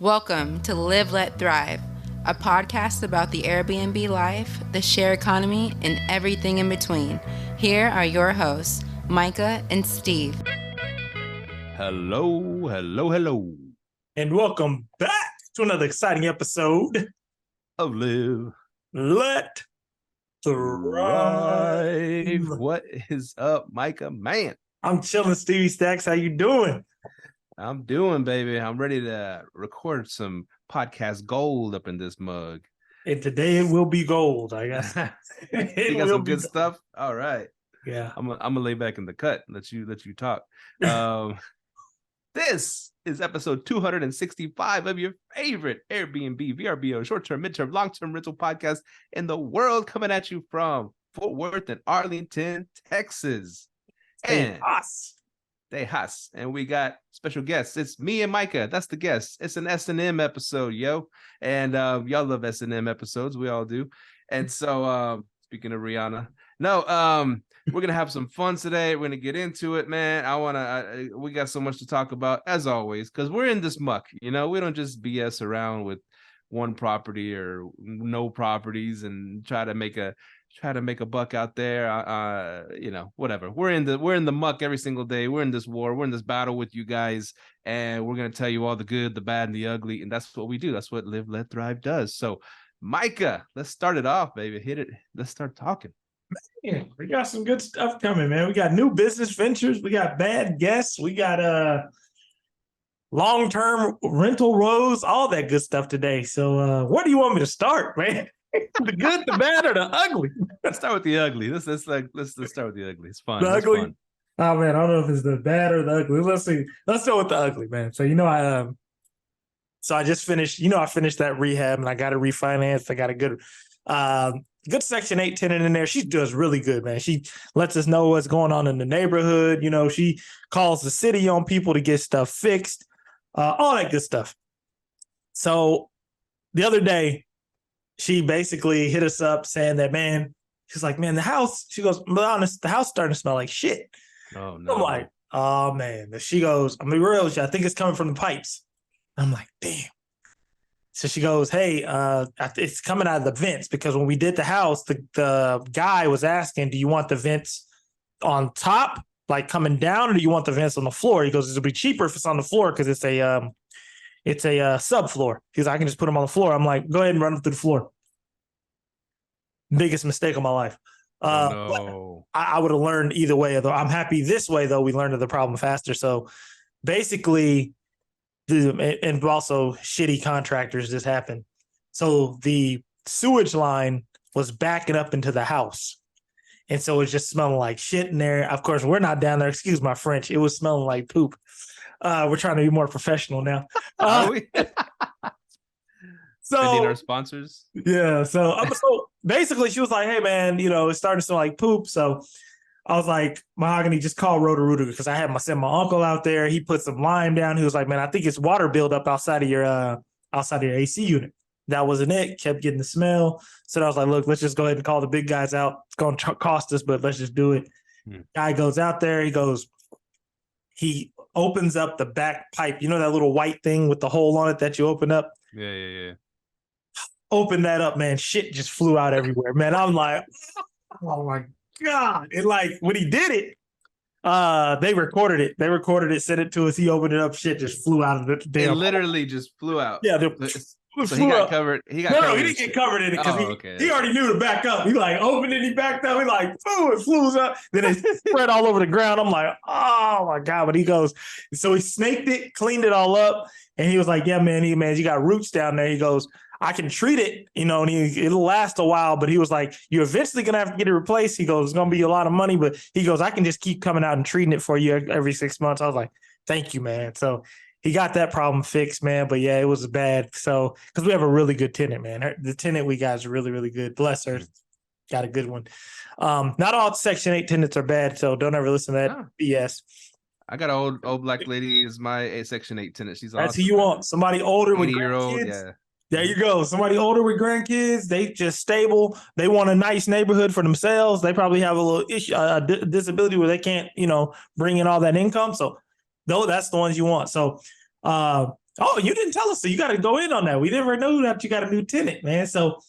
Welcome to Live, Let, Thrive, a podcast about the Airbnb life, the share economy, and everything in between. Here are your hosts, Myka and Steve. Hello. And welcome back to another exciting episode of Live, Let, Thrive. What is up, Myka? Man, I'm chilling, Stevie Stacks. How you doing? I'm doing, baby. I'm ready to record some podcast gold up in this mug. And today it will be gold, I guess. You got some good stuff? All right. Yeah. I'm gonna lay back in the cut and let you talk. This is episode 265 of your favorite Airbnb, VRBO, short-term, mid-term, long-term rental podcast in the world, coming at you from Fort Worth and Arlington, Texas. And us. And we got special guests. It's me and Myka. That's the guest. It's an S&M episode, yo. And y'all love S&M episodes. We all do. And so speaking of Rihanna, we're gonna have some fun today. We're gonna get into it, man. We got so much to talk about, as always, because we're in this muck. We don't just BS around with one property or no properties and try to make a buck out there. Whatever. We're in the muck every single day. We're in this war. We're in this battle with you guys, and we're gonna tell you all the good, the bad, and the ugly. And that's what we do. That's what Live, Let, Thrive does. So, Myka, let's start it off, baby. Hit it. Let's start talking. Man, we got some good stuff coming, man. We got new business ventures. We got bad guests. We got long-term rental rows, all that good stuff today. So where do you want me to start, man? The good, the bad, or the ugly? Let's start with the ugly. Let's start with the ugly. It's fun. The ugly? Fun. Oh man, I don't know if it's the bad or the ugly. Let's see. Let's start with the ugly, man. So I just finished. I finished that rehab and I got it refinanced. I got a good Section 8 tenant in there. She does really good, man. She lets us know what's going on in the neighborhood. She calls the city on people to get stuff fixed, all that good stuff. So the other day, she basically hit us up saying that, man, she's like, man, the house, she goes, be honest, the house starting to smell like shit. Oh, no. I'm like, oh, man. She goes, I'm going to be real with you. I think it's coming from the pipes. I'm like, damn. So she goes, hey, it's coming out of the vents because when we did the house, the guy was asking, do you want the vents on top, like coming down, or do you want the vents on the floor? He goes, it'll be cheaper if it's on the floor because it's a subfloor. He's like, I can just put them on the floor. I'm like, go ahead and run them through the floor. Biggest mistake of my life. No. I would have learned either way. Though I'm happy this way, though, we learned of the problem faster. So basically, and also shitty contractors just happened. So the sewage line was backing up into the house. And so it's just smelling like shit in there. Of course, we're not down there. Excuse my French. It was smelling like poop. We're trying to be more professional now. Are we? So sending our sponsors. Yeah. So basically she was like, hey man, it's starting to smell like poop. So I was like, Mahogany, just call Roto-Rooter because I had send my uncle out there. He put some lime down. He was like, man, I think it's water buildup outside of your AC unit. That wasn't it. Kept getting the smell. So I was like, look, let's just go ahead and call the big guys out. It's going to cost us, but let's just do it. Guy goes out there. He opens up the back pipe. You know that little white thing with the hole on it that you open up? Yeah. Open that up, man. Shit just flew out everywhere, man. I'm like, oh my God. And like when he did it, they recorded it. Sent it to us. He opened it up. Shit just flew out of the damn. It literally just flew out. Yeah. So he got covered. He didn't get covered in it because he already knew to back up. He like opened it, he backed up. He like, boom, it flew up. Then it spread all over the ground. I'm like, oh my God. But he goes, so he snaked it, cleaned it all up. And he was like, yeah, man, you got roots down there. He goes, I can treat it, and it'll last a while, but he was like, you're eventually going to have to get it replaced. He goes, it's going to be a lot of money, but he goes, I can just keep coming out and treating it for you every 6 months. I was like, thank you, man. So he got that problem fixed, man. But yeah, it was bad. So, because we have a really good tenant, man. The tenant we got is really, really good. Bless her. Got a good one. Not all Section 8 tenants are bad, so don't ever listen to that BS. I got an old black lady is my Section 8 tenant. She's That's awesome. Who you want. Somebody older with 80-year-old, grandkids. yeah. There you go. Somebody older with grandkids. They just stable. They want a nice neighborhood for themselves. They probably have a little issue, disability where they can't, bring in all that income. So, that's the ones you want. So, Oh, you didn't tell us, so you got to go in on that. We never knew that you got a new tenant, man. So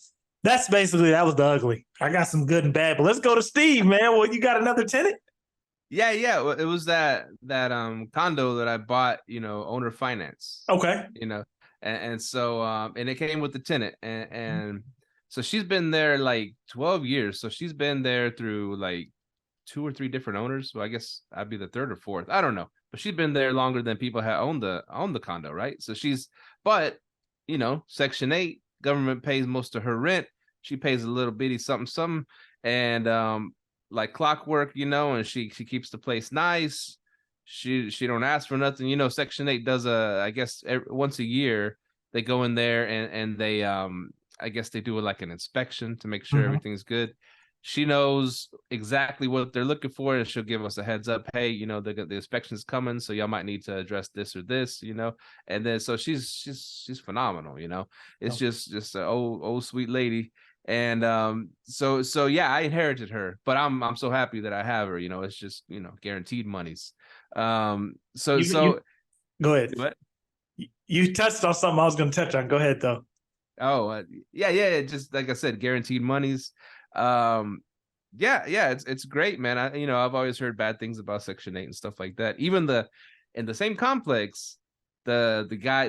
that was the ugly. I got some good and bad, but let's go to Steve, man. Well, you got another tenant? Yeah. It was that condo that I bought, owner finance. Okay. And so and it came with the tenant, and so she's been there like 12 years. So she's been there through like 2 or 3 different owners. So I guess I'd be the 3rd or 4th. I don't know. But she's been there longer than people have owned the condo, right? So but Section 8, government pays most of her rent. She pays a little bitty something, and like clockwork, and she keeps the place nice. She don't ask for nothing. Section 8 does I guess once a year they go in there and they I guess they do like an inspection to make sure everything's good. She knows exactly what they're looking for, and she'll give us a heads up. Hey, the inspection's coming, so y'all might need to address this or this, And then so she's phenomenal, It's just an old sweet lady, and so yeah, I inherited her, but I'm so happy that I have her. It's just guaranteed monies. Go ahead. What? You touched on something I was going to touch on. Go ahead though. Oh yeah. Just like I said, guaranteed monies. It's great, man. I've always heard bad things about Section 8 and stuff like that. Even in the same complex, the guy,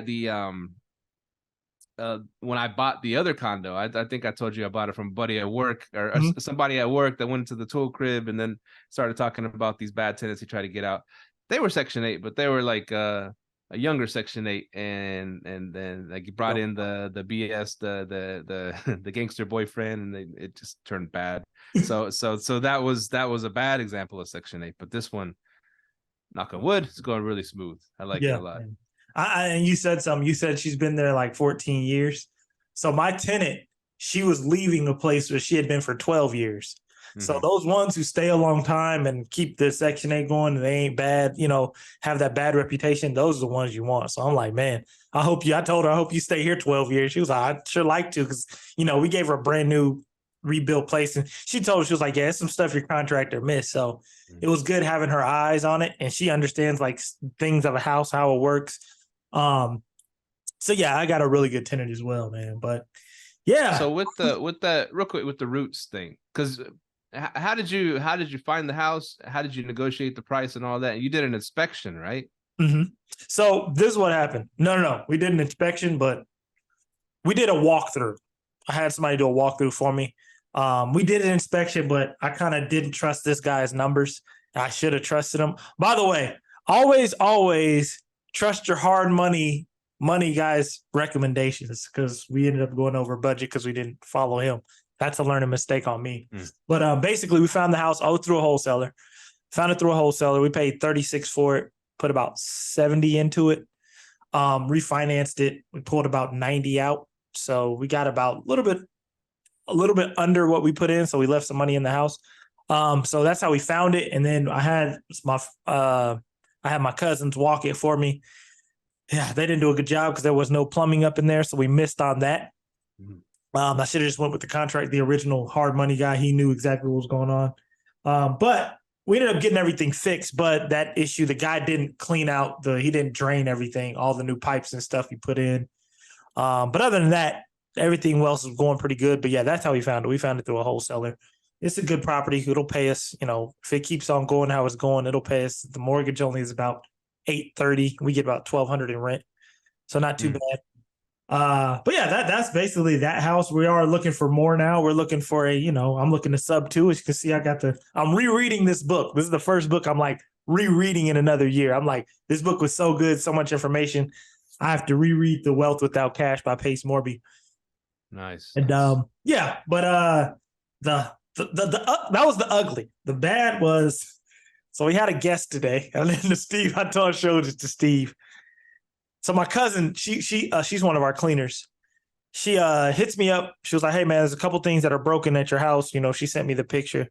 when I bought the other condo, I think I told you I bought it from a buddy at work or somebody at work that went to the tool crib and then started talking about these bad tenants he tried to get out. They were Section 8, but they were like a younger Section 8, and then like you brought in the BS, the gangster boyfriend, and it just turned bad. So that was a bad example of Section 8, but this one, knock on wood, it's going really smooth. I like it a lot. And you said something. You said she's been there like 14 years. So my tenant, she was leaving a place where she had been for 12 years. So those ones who stay a long time and keep the Section 8 going and they ain't bad, have that bad reputation, those are the ones you want. So I'm like, man, I told her, I hope you stay here 12 years. She was like, I'd sure like to, because, we gave her a brand new rebuilt place. And she told us, she was like, yeah, it's some stuff your contractor missed. So it was good having her eyes on it. And she understands like things of a house, how it works. So yeah, I got a really good tenant as well, man. But yeah. So with the real quick with the roots thing, because how did you find the house? How did you negotiate the price and all that? You did an inspection, right? So this is what happened. No. We did an inspection, but we did a walkthrough. I had somebody do a walkthrough for me. We did an inspection, but I kind of didn't trust this guy's numbers. I should have trusted him. By the way, always trust your hard money guys' recommendations, because we ended up going over budget because we didn't follow him. That's a learning mistake on me. But basically, we found the house through a wholesaler. Found it through a wholesaler. We paid $36 for it, put about $70 into it, refinanced it. We pulled about $90 out. So we got about a little bit under what we put in. So we left some money in the house. So that's how we found it. And then I had my cousins walk it for me. Yeah, they didn't do a good job because there was no plumbing up in there. So we missed on that. I should have just went with the original hard money guy. He knew exactly what was going on. But we ended up getting everything fixed. But that issue, the guy didn't clean out he didn't drain everything, all the new pipes and stuff he put in. But other than that, everything else was going pretty good. But yeah, that's how we found it. We found it through a wholesaler. It's a good property. It'll pay us, if it keeps on going how it's going, it'll pay us. The mortgage only is about $830. We get about $1,200 in rent. So not too bad. But yeah, that's basically that house. We are looking for more now. We're looking for I'm looking to sub 2. As you can see, I'm rereading this book. This is the first book I'm like rereading in another year. I'm like, this book was so good, so much information. I have to reread The Wealth Without Cash by Pace Morby. Nice. And yeah, but that was the ugly. The bad was, so we had a guest today. And then to Steve, I showed it to Steve. So my cousin, she's one of our cleaners. She hits me up. She was like, hey, man, there's a couple things that are broken at your house. She sent me the picture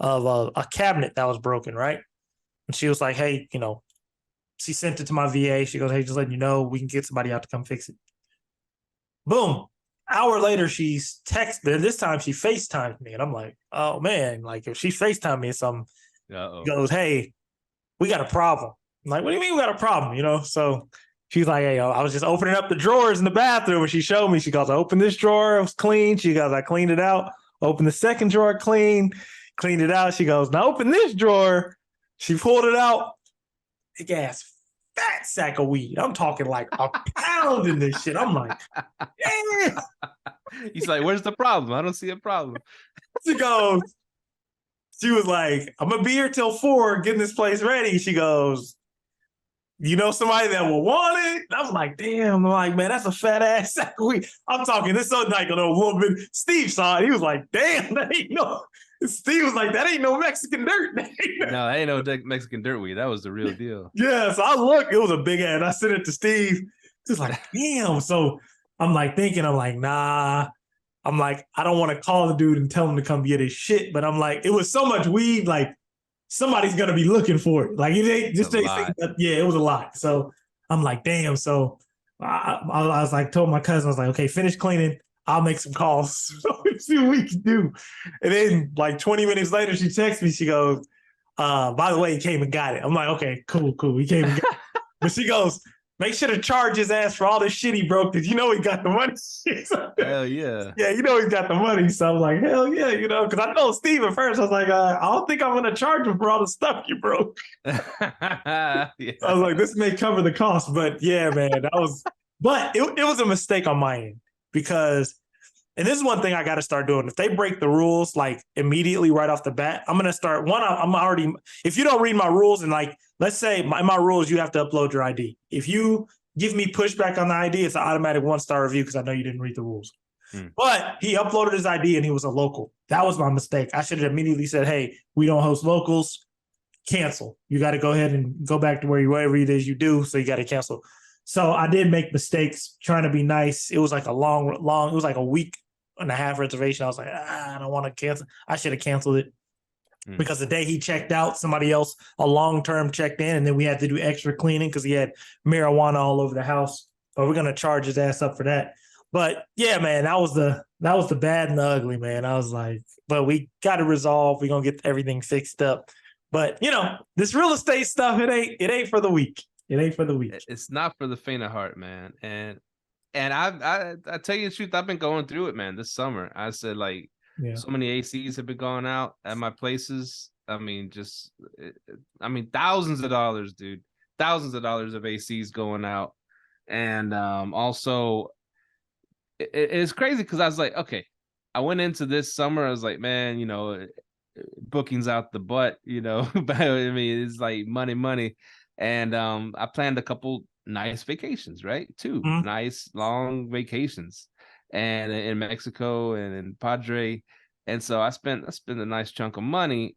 of a cabinet that was broken, right? And she was like, hey, she sent it to my VA. She goes, hey, just letting you know, we can get somebody out to come fix it. Boom. Hour later, she's texted. This time she FaceTimed me. And I'm like, oh, man, like if she FaceTimed me or something, goes, hey, we got a problem. I'm like, what do you mean we got a problem? So She's like, hey, I was just opening up the drawers in the bathroom, and she showed me. She goes, I opened this drawer, it was clean. She goes, I cleaned it out. Open the second drawer, cleaned it out. She goes, now open this drawer. She pulled it out. Big ass fat sack of weed. I'm talking like a pound in this shit. I'm like, damn. He's like, where's the problem? I don't see a problem. She was like, I'm gonna be here till 4, getting this place ready. She goes, you know somebody that will want it? And I was like, damn. I'm like, man, that's a fat ass sack of weed. I'm talking this other like a woman. Steve saw it. He was like, damn, that ain't no. Steve was like, that ain't no Mexican dirt. No, that ain't no Mexican dirt weed. That was the real deal. Yeah, so I looked, it was a big ass. I sent it to Steve. He was like, damn. So I'm like thinking, I'm like, nah. I'm like, I don't want to call the dude and tell him to come get his shit. But I'm like, it was so much weed, like somebody's gonna be looking for it. Like it ain't just yeah, it was a lot. So I'm like, damn. So I was like, told my cousin, I was like, okay, finish cleaning. I'll make some calls. See what we can do. And then like 20 minutes later, she texts me. She goes, by the way, he came and got it. I'm like, okay, cool. He came and got it. But she goes, make sure to charge his ass for all this shit he broke, because you know he got the money. Hell yeah. Yeah, you know he's got the money. So I'm like, hell yeah, you know, because I told Steve at first, I was like, I don't think I'm going to charge him for all the stuff you broke. Yeah. I was like, this may cover the cost. But yeah, man, but it was a mistake on my end, because, and this is one thing I got to start doing. If they break the rules like immediately right off the bat, I'm going to start I'm already, if you don't read my rules, and like, let's say my rules, you have to upload your ID. If you give me pushback on the ID, it's an automatic 1-star review because I know you didn't read the rules. But he uploaded his ID and he was a local. That was my mistake. I should have immediately said, hey, we don't host locals. Cancel. You got to go ahead and go back to whatever it is you do. So you got to cancel. So I did make mistakes trying to be nice. It was like a long, it was like a week and a half reservation. I was like, I don't want to cancel. I should have canceled it. Because the day he checked out, somebody else, a long-term, checked in, and then we had to do extra cleaning because he had marijuana all over the house. But we're gonna charge his ass up for that. But yeah, man, that was the bad and the ugly, man. I was like, but we got to resolve. We're gonna get everything fixed up. But you know, this real estate stuff, it ain't for the weak. It ain't for the weak. It's not for the faint of heart, man. And I tell you the truth, I've been going through it, man. This summer, I said like. Yeah. So many ACs have been going out at my places. I mean, thousands of dollars, dude. Thousands of dollars of ACs going out. And also, it's crazy because I was like, okay, I went into this summer. I was like, man, you know, bookings out the butt, you know. But I mean, it's like money. And I planned a couple nice vacations, right? 2 nice long vacations. And in Mexico and in Padre. And so I spent a nice chunk of money.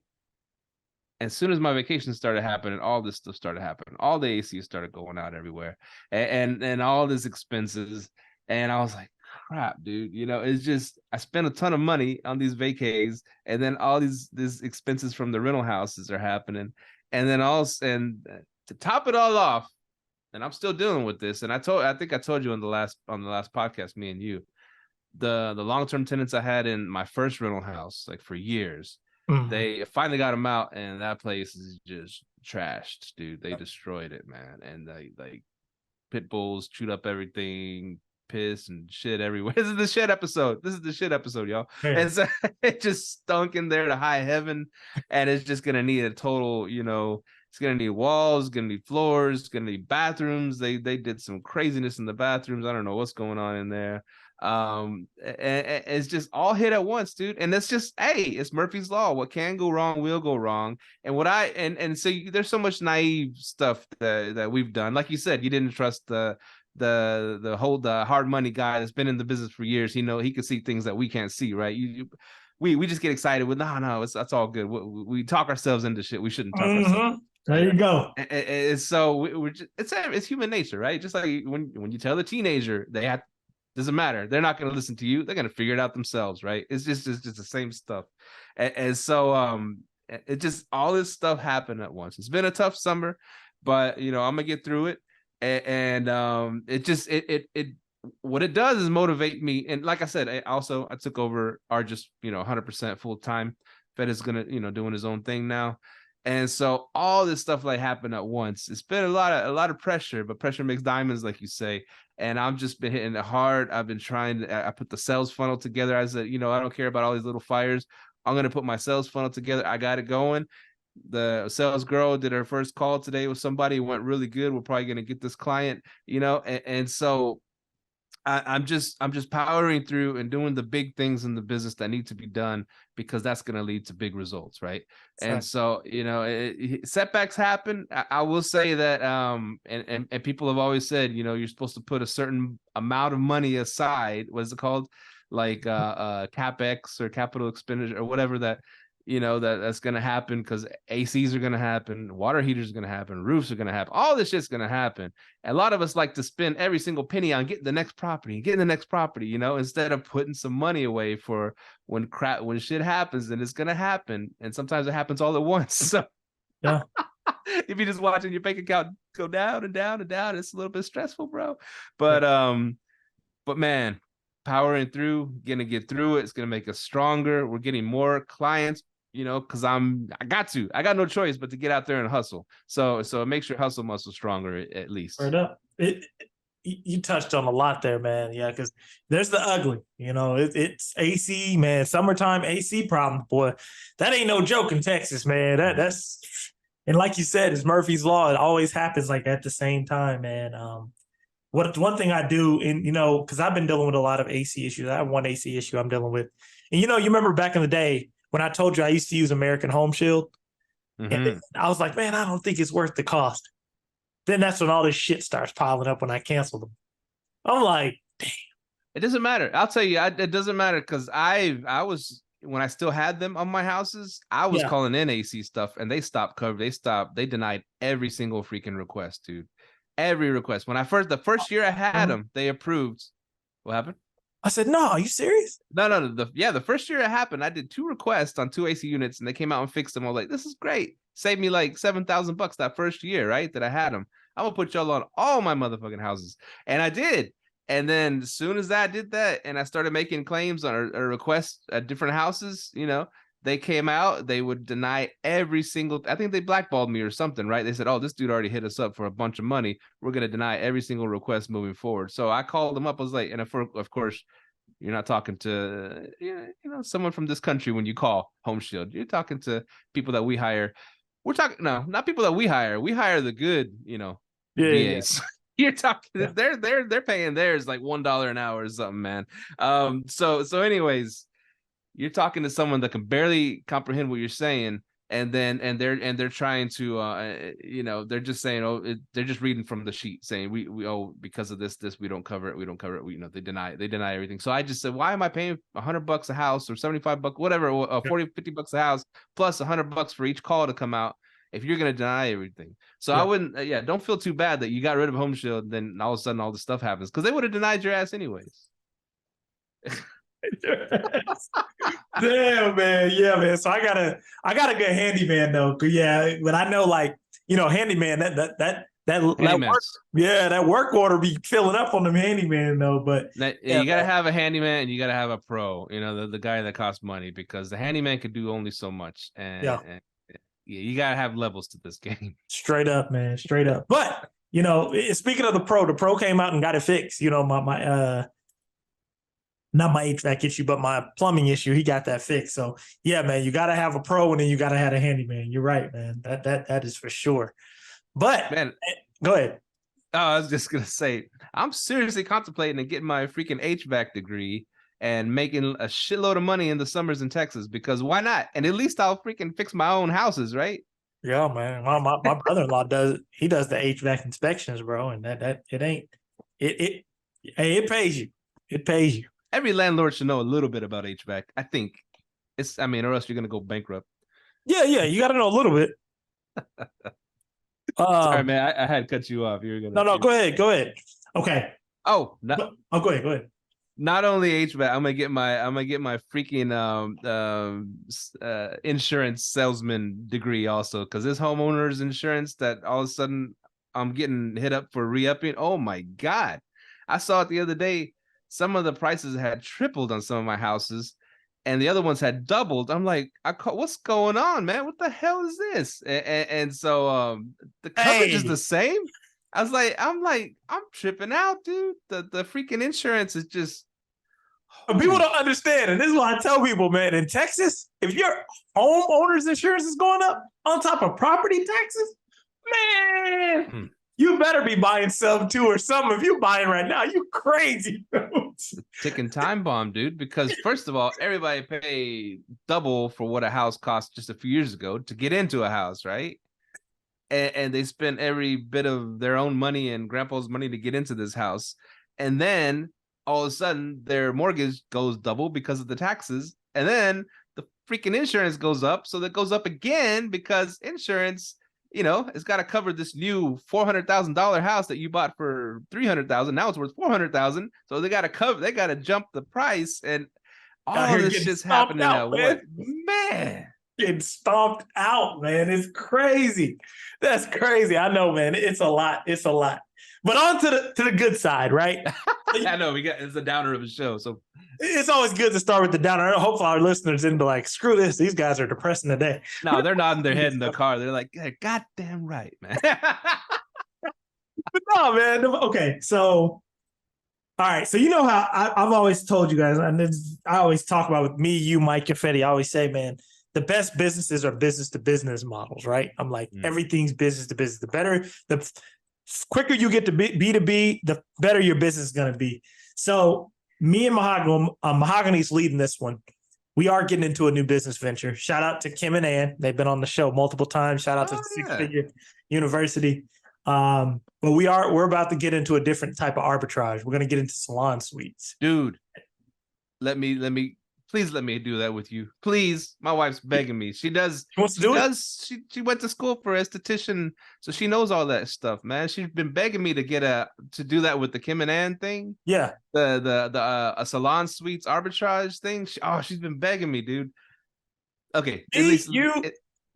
As soon as my vacation started happening, all this stuff started happening. All the AC started going out everywhere, and all these expenses. And I was like, crap, dude. You know, it's just I spent a ton of money on these vacays, and then all these expenses from the rental houses are happening. And then to top it all off, and I'm still dealing with this. And I think I told you on the last podcast, me and you. The long-term tenants I had in my first rental house, like for years, they finally got them out, and that place is just trashed, dude. They destroyed it, man. And they like pit bulls chewed up everything, piss and shit everywhere. This is the shit episode, y'all. Yeah. And so it just stunk in there to high heaven, and it's just gonna need a total, you know. It's gonna need walls, gonna need floors, it's gonna need bathrooms. They did some craziness in the bathrooms. I don't know what's going on in there. And it's just all hit at once, dude. And it's just, hey, it's Murphy's Law. What can go wrong will go wrong. And what so there's so much naive stuff that we've done. Like you said, you didn't trust the hard money guy that's been in the business for years. He could see things that we can't see, right? We just get excited with no, that's all good. We talk ourselves into shit we shouldn't talk ourselves. There you go. And so it's human nature, right? Just like when you tell a teenager doesn't matter, they're not going to listen to you. They're going to figure it out themselves, right? It's just the same stuff. And so it just all this stuff happened at once. It's been a tough summer, but you know I'm gonna get through it. And it what it does is motivate me. And like I said, I took over our just 100% full time. Fed is gonna doing his own thing now. And so all this stuff like happened at once. It's been a lot of pressure, but pressure makes diamonds, like you say. And I've just been hitting it hard. I've been I put the sales funnel together. I said, I don't care about all these little fires. I'm going to put my sales funnel together. I got it going. The sales girl did her first call today with somebody. It went really good. We're probably going to get this client, and so I'm just powering through and doing the big things in the business that need to be done, because that's going to lead to big results, right? And so setbacks happen. I will say that and people have always said, you're supposed to put a certain amount of money aside. What is it called? Like capex or capital expenditure or whatever that's going to happen, because ACs are going to happen, water heaters are going to happen, roofs are going to happen, all this shit's going to happen. And a lot of us like to spend every single penny on getting the next property, instead of putting some money away for when shit happens. And it's going to happen. And sometimes it happens all at once. So yeah, if you're just watching your bank account go down and down and down, it's a little bit stressful, bro. But man, powering through, gonna get through it. It's gonna make us stronger. We're getting more clients, because I got no choice but to get out there and hustle. So it makes your hustle muscle stronger, at least. Right up. You touched on a lot there, man. Yeah, because there's the ugly. It's AC, man. Summertime AC problem, boy. That ain't no joke in Texas, man. That's and like you said, it's Murphy's Law. It always happens like at the same time, man. One thing I do, and because I've been dealing with a lot of AC issues. I have one AC issue I'm dealing with, and you remember back in the day when I told you I used to use American Home Shield, and I was like, man, I don't think it's worth the cost. Then that's when all this shit starts piling up when I cancel them. I'm like, damn. It doesn't matter. I'll tell you, it doesn't matter, because I was, when I still had them on my houses, I was calling in AC stuff, and they stopped cover. They denied every single freaking request, dude. Every request. When the first year I had them, they approved. What happened? I said, no, are you serious? No. The first year it happened, I did 2 requests on 2 AC units, and they came out and fixed them. I was like, this is great. Saved me like $7,000 that first year, right? That I had them. I'm gonna put y'all on all my motherfucking houses. And I did. And then as soon as I did that, and I started making claims or requests at different houses, they came out, they would deny every single, I think they blackballed me or something, right? They said, oh, this dude already hit us up for a bunch of money. We're going to deny every single request moving forward. So I called them up. I was like, and of course, you're not talking to, someone from this country when you call Home Shield. You're talking to people that we hire. We're talking, no, not people that we hire. We hire the good, VAs. Yeah. You're talking, they're paying theirs like $1 an hour or something, man. So anyways, you're talking to someone that can barely comprehend what you're saying, and they're trying to they're just saying, they're just reading from the sheet saying we because of this we don't cover it, they deny everything. So I just said, why am I paying $100 a house or $75 whatever, $40-$50 a house plus $100 for each call to come out if you're going to deny everything? So I wouldn't don't feel too bad that you got rid of Home Shield, then all of a sudden all this stuff happens, because they would have denied your ass anyways. Damn, man. Yeah, man. So I got a good handyman though. But I know, like, handyman, that work, that work order be filling up on them handyman though. But you gotta have a handyman and you gotta have a pro, the guy that costs money, because the handyman could do only so much. And you gotta have levels to this game. Straight up, man. Straight up. But speaking of the pro came out and got it fixed. My not my HVAC issue, but my plumbing issue, he got that fixed. So yeah, man, you got to have a pro, and then you got to have a handyman. You're right, man. That is for sure. But man, go ahead. Oh, I was just gonna say, I'm seriously contemplating and getting my freaking HVAC degree and making a shitload of money in the summers in Texas, because why not? And at least I'll freaking fix my own houses, right? Yeah, man. My brother-in-law does the HVAC inspections, bro, and it pays you. It pays you. Every landlord should know a little bit about HVAC. I think or else you're gonna go bankrupt. Yeah, you got to know a little bit. Sorry, man, I had to cut you off. You're gonna. No, go ahead. Okay. Go ahead. Not only HVAC, I'm gonna get my freaking insurance salesman degree also, because this homeowner's insurance that all of a sudden I'm getting hit up for re-upping. Oh my God, I saw it the other day. Some of the prices had tripled on some of my houses, and the other ones had doubled. I'm like, what's going on, man? What the hell is this? And so the coverage is the same. I'm tripping out, dude. The freaking insurance is just. People don't understand, and this is what I tell people, man. In Texas, if your homeowner's insurance is going up on top of property taxes, man, you better be buying some too or something. If you're buying right now, you crazy. Ticking time bomb, dude. Because first of all, everybody paid double for what a house cost just a few years ago to get into a house, right? And they spent every bit of their own money and grandpa's money to get into this house. And then all of a sudden their mortgage goes double because of the taxes. And then the freaking insurance goes up. So that goes up again because insurance, it's got to cover this new $400,000 house that you bought for $300,000. Now it's worth $400,000. So they got to jump the price, and all this shit's happening now. What, man? Getting stomped out, man. It's crazy. That's crazy. I know, man. It's a lot. But on to the good side, right? I know it's a downer of a show, so it's always good to start with the downer. Hopefully our listeners didn't be like, screw this. These guys are depressing today. No, they're nodding their head in the car. They're like, yeah, goddamn right, man. But no, man. Okay, so all right. So you know how I've always told you guys, and I always talk about with me, you, Mike, and Fetty. I always say, man, the best businesses are business to business models, right? I'm like, everything's business to business. The quicker you get to B2B, the better your business is going to be. So me and Mahogany's leading this one. We are getting into a new business venture. Shout out to Kim and Ann. They've been on the show multiple times. Shout out to Six Figure University. But we're about to get into a different type of arbitrage. We're going to get into salon suites. Dude, please let me do that with you. Please. My wife's begging me. She wants to do it. She went to school for esthetician, so she knows all that stuff, man. She's been begging me to do that with the Kim and Ann thing. Yeah. The salon suites arbitrage thing. She's been begging me, dude. Okay.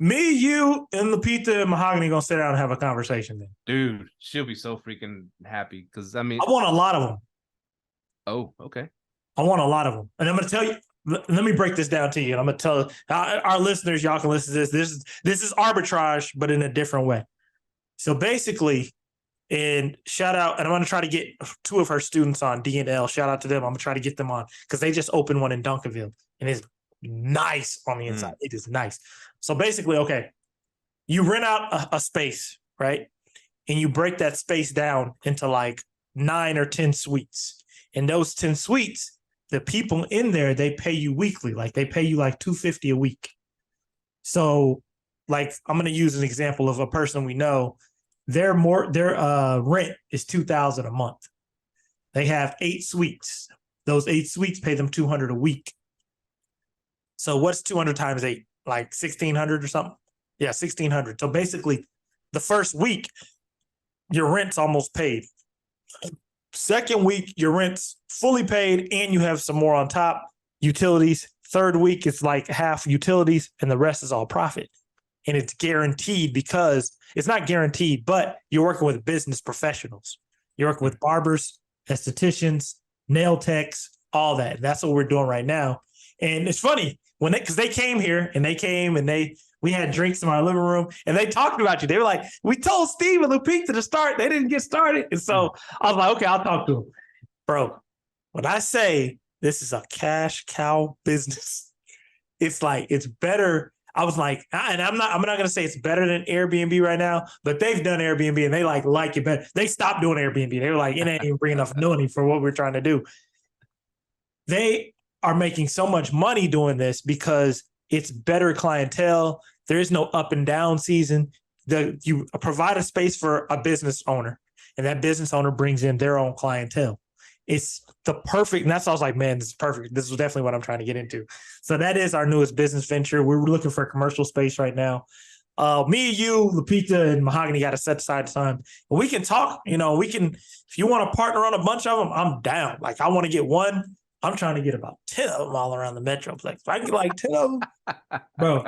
Me, you, and Lupita and Mahogany gonna sit down and have a conversation then. Dude, she'll be so freaking happy because I want a lot of them. Oh, okay. I want a lot of them, and I'm gonna tell you. Let me break this down to you, and I'm gonna tell our listeners, y'all can listen to this. This is arbitrage, but in a different way. So basically, and shout out, and I'm gonna try to get 2 of her students on D&L. Shout out to them. I'm gonna try to get them on because they just opened one in Duncanville, and it's nice on the inside. It is nice. So basically, okay, you rent out a space, right? And you break that space down into like 9 or 10 suites. And those 10 suites, the people in there, they pay you weekly. Like they pay you like $250 a week. So like, I'm going to use an example of a person we know. Their rent is $2,000 a month. They have 8 suites. Those 8 suites pay them $200 a week. So what's 200 times 8? Like 1,600 or something? Yeah, 1,600. So basically, the first week, your rent's almost paid. Second week, your rent's fully paid and you have some more on top. Utilities. Third week, it's like half utilities and the rest is all profit. And it's guaranteed because it's not guaranteed, but you're working with business professionals. You're working with barbers, estheticians, nail techs, all that. And that's what we're doing right now. And it's funny because they came here and we had drinks in my living room and they talked about you. They were like, we told Steve and Lupita to start. They didn't get started. And so I was like, okay, I'll talk to them. Bro, when I say this is a cash cow business, it's like, it's better. I was like, and I'm not going to say it's better than Airbnb right now, but they've done Airbnb and they like it better. They stopped doing Airbnb. They were like, it ain't even bringing enough money for what we're trying to do. They are making so much money doing this because it's better clientele. There is no up and down season. You provide a space for a business owner, and that business owner brings in their own clientele. It's the perfect, and that's why I was like, man, this is perfect. This is definitely what I'm trying to get into. So that is our newest business venture. We're looking for a commercial space right now. Me, you, Lupita, and Mahogany got to set aside time. And we can talk, if you want to partner on a bunch of them, I'm down. Like, I want to get one. I'm trying to get about 10 of them all around the Metroplex. If I get like 10 of them, bro,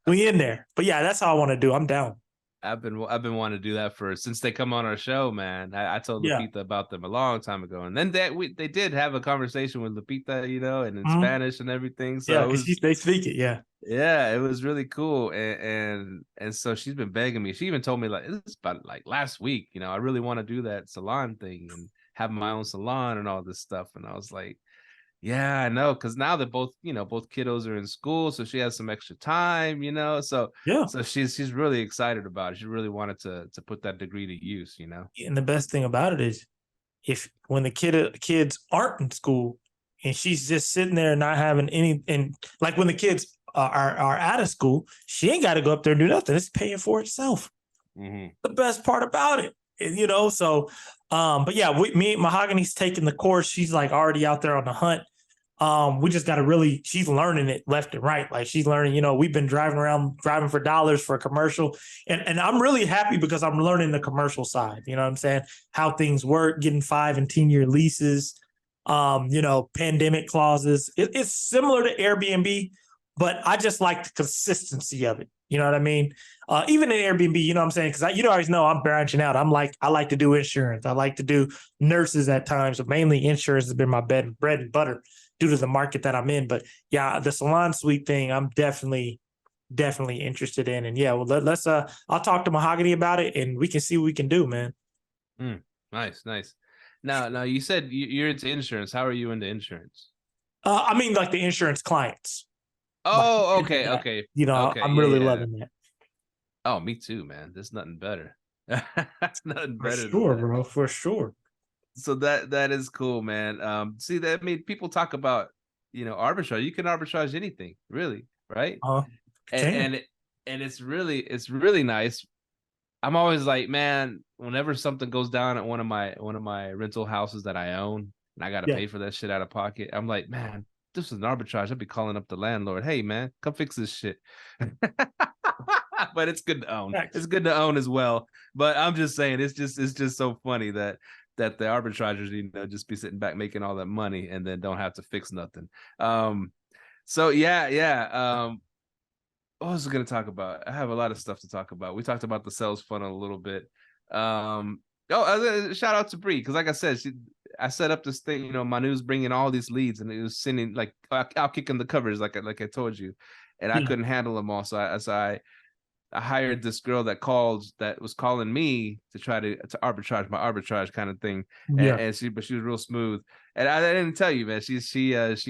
we in there. But yeah, that's how I want to do. I'm down. I've been wanting to do that since they come on our show, man. I told Lupita about them a long time ago, and then they did have a conversation with Lupita, and in Spanish and everything. So they speak it, yeah, it was really cool, and so she's been begging me. She even told me like it's about like last week, I really want to do that salon thing and have my own salon and all this stuff, and I was like, yeah, I know, because now that both kiddos are in school, so she has some extra time, so she's really excited about it. She really wanted to put that degree to use, And the best thing about it is when the kids aren't in school and she's just sitting there not having any, and like when the kids are out of school, she ain't got to go up there and do nothing. It's paying for itself. The best part about it, so but yeah, me and Mahogany's taking the course. She's like already out there on the hunt. We just got to she's learning it left and right. Like she's learning, we've been driving for dollars for a commercial. And I'm really happy because I'm learning the commercial side, you know what I'm saying? How things work, getting 5 and 10 year leases, pandemic clauses. It's similar to Airbnb, but I just like the consistency of it. You know what I mean? Even in Airbnb, you know what I'm saying? Because you always know I'm branching out. I like to do insurance. I like to do nurses at times, but mainly insurance has been my bread and butter due to the market that I'm in. But yeah, the salon-suite thing, I'm definitely interested in. And yeah, well, let's I'll talk to Mahogany about it and we can see what we can do, man. Nice. Now you said you're into insurance. How are you into insurance? I mean, like the insurance clients. Oh, okay. I'm really loving that. Oh, me too, man. There's nothing better. That's nothing better. For sure, bro. For sure. So that is cool, man. See that, I mean, people talk about, arbitrage. You can arbitrage anything, really, right? And it's really nice. I'm always like, man, whenever something goes down at one of my rental houses that I own, and I got to pay for that shit out of pocket, I'm like, man, this is an arbitrage. I'd be calling up the landlord. Hey, man, come fix this shit. But it's good to own. It's good to own as well. But I'm just saying, it's just so funny that the arbitragers, just be sitting back making all that money and then don't have to fix nothing. So yeah. What was I going to talk about? I have a lot of stuff to talk about. We talked about the sales funnel a little bit. Shout out to Bree, because like I said, I set up this thing. Manu's bringing all these leads, and it was sending like out kicking the covers, like I told you, and I couldn't handle them all. So I hired this girl that was calling me to try to arbitrage my arbitrage kind of thing. And she was real smooth. And I didn't tell you, man. She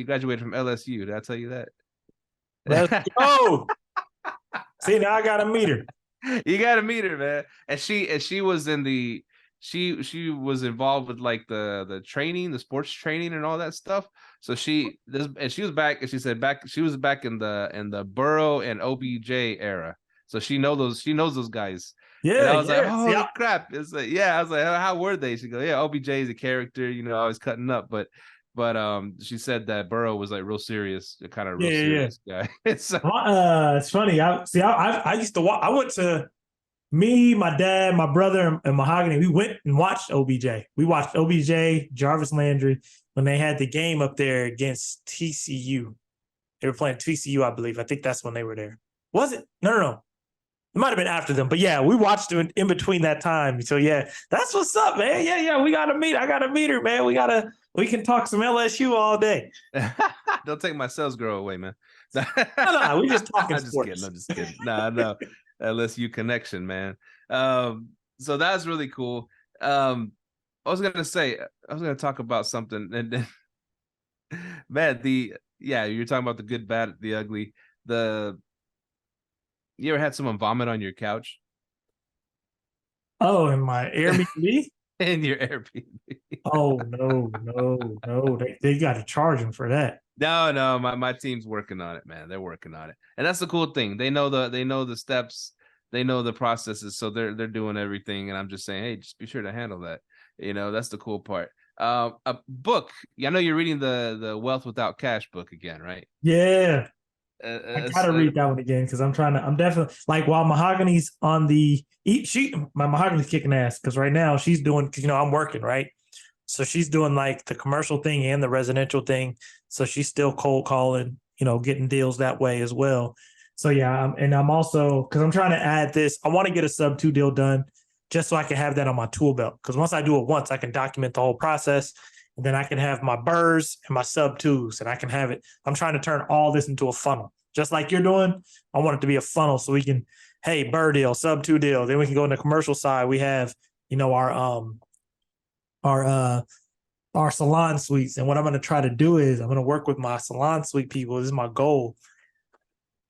graduated from LSU. Did I tell you that? Let's go. See, now I gotta meet her. You gotta meet her, man. And she was she was involved with like the training, the sports training and all that stuff. So she was back, and she said she was back in the BRRRR and OBJ era. So she knows those guys. Yeah. And I was like, holy crap. It's like, I was like, how were they? She goes, yeah, OBJ is a character, always cutting up, but she said that BRRRR was like real serious, kind of real serious guy. It's funny. I used to watch. I went to me, my dad, my brother, and Mahogany. We went and watched OBJ. We watched OBJ, Jarvis Landry, when they had the game up there against TCU. They were playing TCU, I believe. I think that's when they were there. Was it? No. It might have been after them, but yeah, we watched it in between that time. So yeah, that's what's up, man. Yeah, we gotta meet. I gotta meet her, man. We can talk some LSU all day. Don't take my sales girl away, man. No, we just talking sports. I'm just kidding. No. LSU connection, man. So that's really cool. I was gonna talk about something, and then, man, you're talking about the good, bad, the ugly. You ever had someone vomit on your couch? Oh, in my Airbnb? In your Airbnb. Oh, no. They got to charge them for that. No, my team's working on it, man. They're working on it. And that's the cool thing. They know the steps, they know the processes, so they're doing everything. And I'm just saying, hey, just be sure to handle that. That's the cool part. A book. I know you're reading the Wealth Without Cash book again, right? Yeah. I gotta read that one again, because I'm definitely, like, while Mahogany's on my Mahogany's kicking ass, because right now she's doing, I'm working, right? So she's doing like the commercial thing and the residential thing. So she's still cold calling, getting deals that way as well. So yeah, and I'm also, because I'm trying to add this, I want to get a sub 2 deal done just so I can have that on my tool belt. Because once I do it once, I can document the whole process. And then I can have my BRRRRs and my sub 2s, and I can have it. I'm trying to turn all this into a funnel. Just like you're doing, I want it to be a funnel so we can, hey, BRRRR deal, sub 2 deal. Then we can go in the commercial side. We have, our our salon suites. And what I'm going to try to do is I'm going to work with my salon suite people. This is my goal.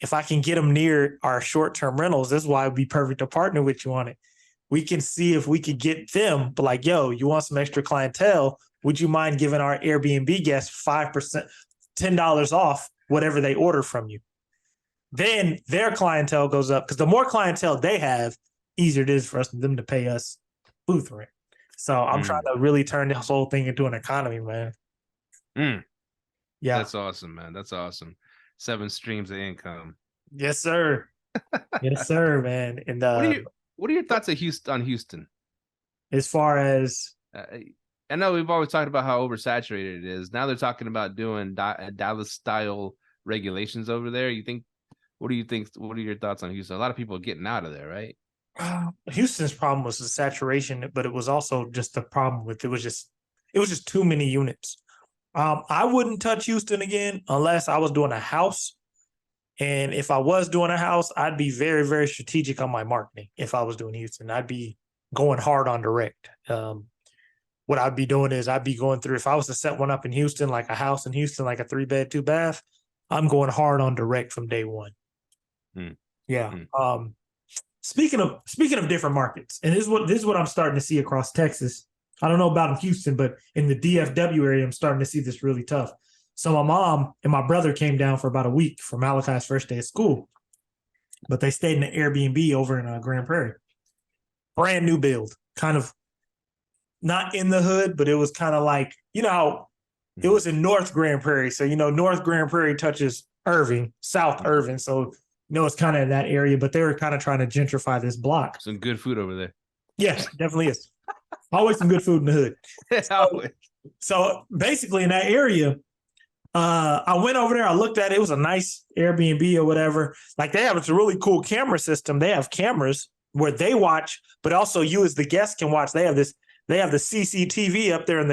If I can get them near our short-term rentals, this is why it'd be perfect to partner with you on it. We can see if we could get them, but like, yo, you want some extra clientele? Would you mind giving our Airbnb guests 5%, $10 off whatever they order from you? Then their clientele goes up, because the more clientele they have, easier it is for them to pay us booth rent. So I'm trying to really turn this whole thing into an economy, man. Yeah. That's awesome, man. That's awesome. 7 streams of income. Yes, sir. Yes, sir, man. And what are your thoughts on Houston? As far as I know we've always talked about how oversaturated it is. Now they're talking about doing Dallas style regulations over there. What do you think? What are your thoughts on Houston? A lot of people are getting out of there, right? Houston's problem was the saturation, but it was also just the problem with it was just too many units. I wouldn't touch Houston again unless I was doing a house. And if I was doing a house, I'd be very, very strategic on my marketing. If I was doing Houston, I'd be going hard on direct. What I'd be doing is I'd be going through, if I was to set one up in Houston, like a house in Houston, like a 3-bed, 2-bath, I'm going hard on direct from day one. Yeah. Speaking of different markets, and this is what I'm starting to see across Texas. I don't know about in Houston, but in the DFW area, I'm starting to see this really tough. So my mom and my brother came down for about a week for Malachi's first day of school, but they stayed in an Airbnb over in Grand Prairie. Brand new build, kind of not in the hood, but it was kind of like, how it was in North Grand Prairie. So, North Grand Prairie touches Irving, South Irving. So, it's kind of in that area, but they were kind of trying to gentrify this block. Some good food over there. Yes, definitely is. Always some good food in the hood. So basically in that area, I went over there. I looked at it. It was a nice Airbnb or whatever. Like it's a really cool camera system. They have cameras where they watch, but also you as the guest can watch. They have the CCTV up there in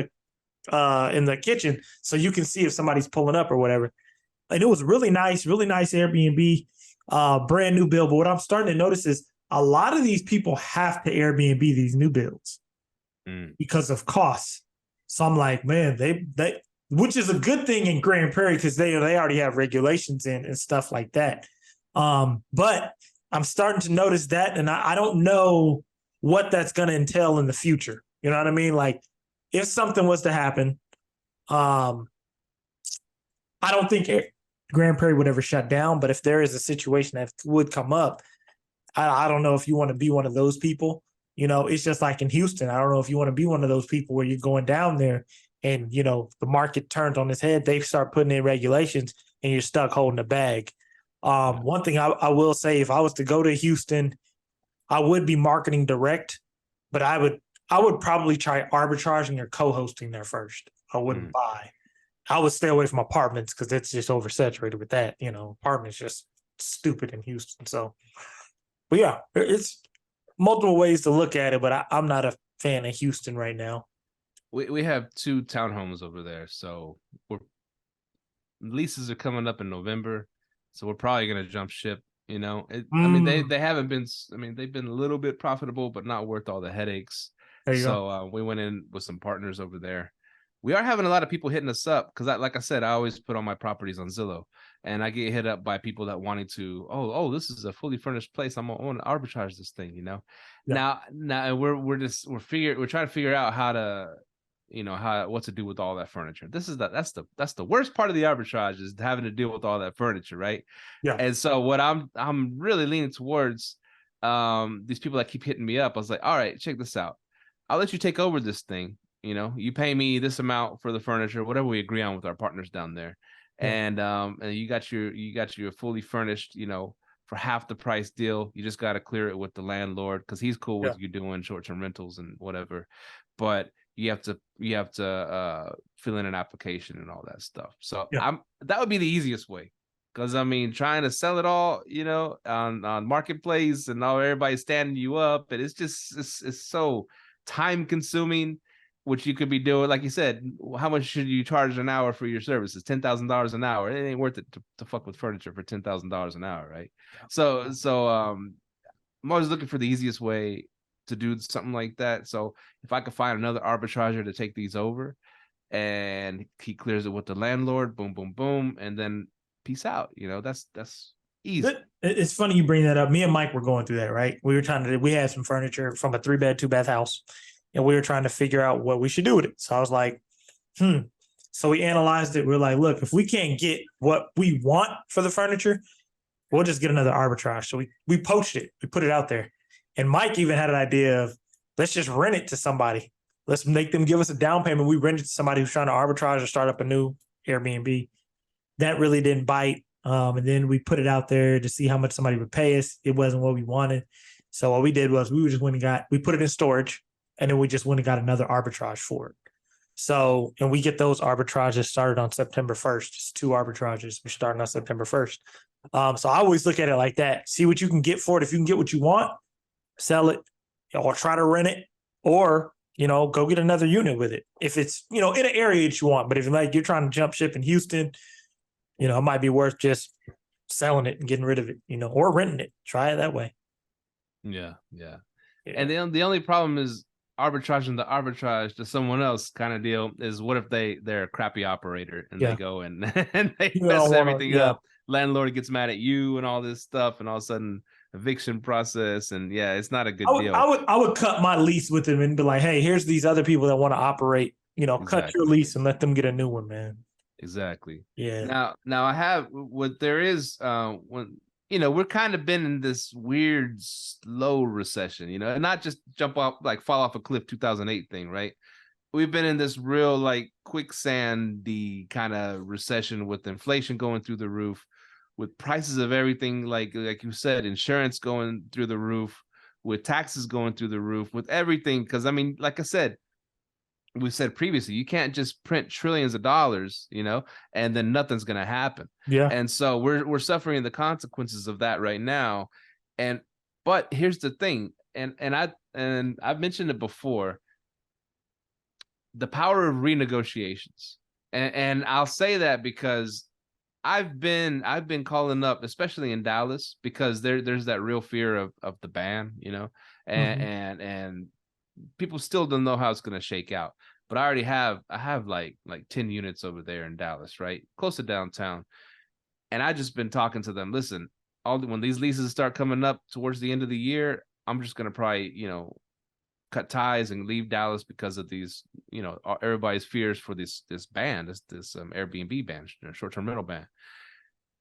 the kitchen, so you can see if somebody's pulling up or whatever. And it was really nice Airbnb, brand new build. But what I'm starting to notice is a lot of these people have to Airbnb these new builds because of costs. So I'm like, man, they which is a good thing in Grand Prairie because they already have regulations in and stuff like that. But I'm starting to notice that, and I don't know what that's going to entail in the future. You know what I mean? Like, if something was to happen, I don't think Grand Prairie would ever shut down. But if there is a situation that would come up, I don't know if you want to be one of those people. It's just like in Houston. I don't know if you want to be one of those people where you're going down there and, the market turns on its head. They start putting in regulations and you're stuck holding the bag. One thing I will say, if I was to go to Houston, I would be marketing direct, but I would probably try arbitraging or co-hosting there first. I wouldn't buy. I would stay away from apartments because it's just oversaturated with that. Apartments just stupid in Houston. So, but yeah, it's multiple ways to look at it, but I'm not a fan of Houston right now. We have 2 townhomes over there, so leases are coming up in November, so we're probably gonna jump ship. I mean, they haven't been. I mean, they've been a little bit profitable, but not worth all the headaches. So we went in with some partners over there. We are having a lot of people hitting us up because, like I said, I always put all my properties on Zillow, and I get hit up by people that wanting to, this is a fully furnished place. I'm going to arbitrage this thing, Now we're trying to figure out how to, what to do with all that furniture. That's the worst part of the arbitrage is having to deal with all that furniture, right? Yeah. And so what I'm really leaning towards, these people that keep hitting me up. I was like, all right, check this out. I'll let you take over this thing. You pay me this amount for the furniture, whatever we agree on with our partners down there. Yeah. And you got your fully furnished, for half the price deal. You just got to clear it with the landlord because he's cool with you doing short-term rentals and whatever. But you have to fill in an application and all that stuff. So that would be the easiest way. Because I mean, trying to sell it all, on marketplace and all everybody's standing you up, and it's so time consuming, which you could be doing. Like you said, how much should you charge an hour for your services? $10,000 an hour. It ain't worth it to fuck with furniture for $10,000 an hour, right? So I'm always looking for the easiest way to do something like that. So if I could find another arbitrager to take these over, and he clears it with the landlord, boom, boom, boom, and then peace out. That's easy. It's funny you bring that up. Me and Mike were going through that, right? We had some furniture from a 3-bed, 2-bath house, and we were trying to figure out what we should do with it. So I was like, So we analyzed it. We're like, look, if we can't get what we want for the furniture, we'll just get another arbitrage. So we poached it. We put it out there. And Mike even had an idea of, let's just rent it to somebody. Let's make them give us a down payment. We rented to somebody who's trying to arbitrage or start up a new Airbnb. That really didn't bite. And then we put it out there to see how much somebody would pay us. It wasn't what we wanted. So what we did was we put it in storage, and then we just went and got another arbitrage for it. So, and we get those arbitrages started on September 1st. Just 2 arbitrages. We're starting on September 1st. So I always look at it like that. See what you can get for it. If you can get what you want, sell it, or try to rent it, or go get another unit with it. If it's, in an area that you want, but if you're trying to jump ship in Houston, it might be worth just selling it and getting rid of it, or renting it. Try it that way. Yeah. And the only problem is arbitraging the arbitrage to someone else kind of deal is, what if they're a crappy operator and they go and they mess everything up. Landlord gets mad at you and all this stuff, and all of a sudden eviction process, and it's not a good deal. I would cut my lease with them and be like, hey, here's these other people that want to operate, Exactly. Cut your lease and let them get a new one, man. Exactly. Yeah. Now I have what there is when we're kind of been in this weird slow recession, and not just jump off, like fall off a cliff 2008 thing, right? We've been in this real like quicksandy kind of recession with inflation going through the roof, with prices of everything, like you said, insurance going through the roof, with taxes going through the roof, with everything. Because I mean, like I said, we said previously, you can't just print trillions of dollars, and then nothing's gonna happen. Yeah. And so we're suffering the consequences of that right now. But here's the thing, and I've mentioned it before, the power of renegotiations. And I'll say that because I've been calling up, especially in Dallas, because there's that real fear of the ban, and people still don't know how it's going to shake out. But I have like 10 units over there in Dallas, right? Close to downtown. And I just been talking to them. Listen, when these leases start coming up towards the end of the year, I'm just going to probably, cut ties and leave Dallas because of these, everybody's fears for this ban, this Airbnb ban, short-term rental ban.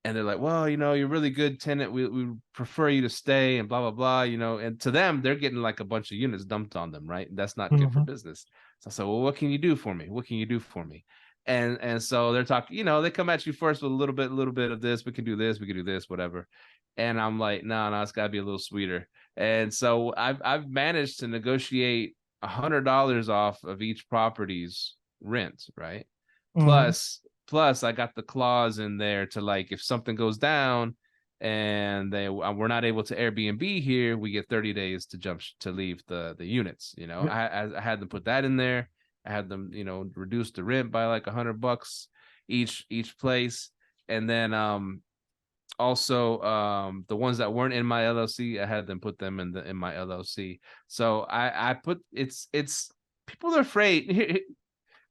And they're like, well, you're a really good tenant. We prefer you to stay and blah, blah, blah, and to them, they're getting like a bunch of units dumped on them, right? That's not good for business. So I said, well, what can you do for me? What can you do for me? And so they're talking, they come at you first with a little bit of this. We can do this, whatever. And I'm like, no, it's gotta be a little sweeter. And so I've managed to negotiate $100 off of each property's rent, right? Plus, I got the clause in there to, like, if something goes down and we're not able to Airbnb here, we get 30 days to leave the units. I had them put that in there. I had them, reduce the rent by like $100 each place, and then also the ones that weren't in my LLC, I had them put them in my LLC. So I put it's people are afraid.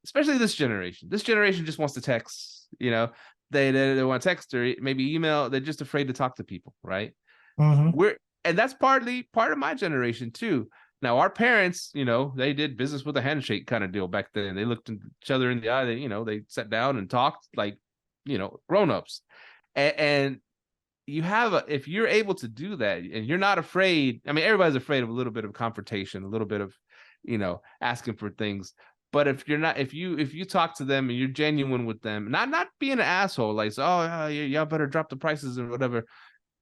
Especially this generation. This generation just wants to text, they want to text or maybe email. They're just afraid to talk to people, right? And that's part of my generation too. Now, our parents, they did business with a handshake kind of deal back then. They looked each other in the eye. They sat down and talked like, grown-ups. And if you're able to do that and you're not afraid, I mean, everybody's afraid of a little bit of confrontation, a little bit of, asking for things. But if you talk to them and you're genuine with them, not being an asshole, like, y'all better drop the prices or whatever.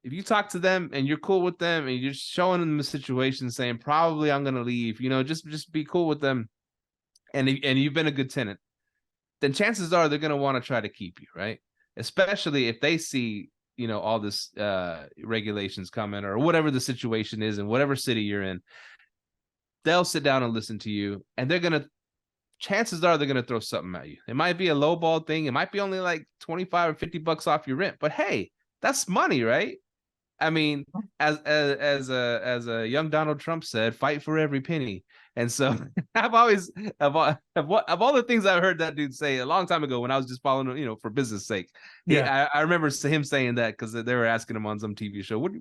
If you talk to them and you're cool with them and you're showing them the situation, saying probably I'm gonna leave, just be cool with them, and you've been a good tenant, then chances are they're gonna want to try to keep you, right? especially if they see, all this regulations coming or whatever the situation is in whatever city you're in, they'll sit down and listen to you, and chances are they're going to throw something at you. It might be a lowball thing. It might be only like 25 or $50 off your rent, but hey, that's money, right? I mean, as a young Donald Trump said, fight for every penny. And so I've always, of all the things I've heard that dude say a long time ago when I was just following, for business sake. Yeah, I remember him saying that because they were asking him on some TV show, what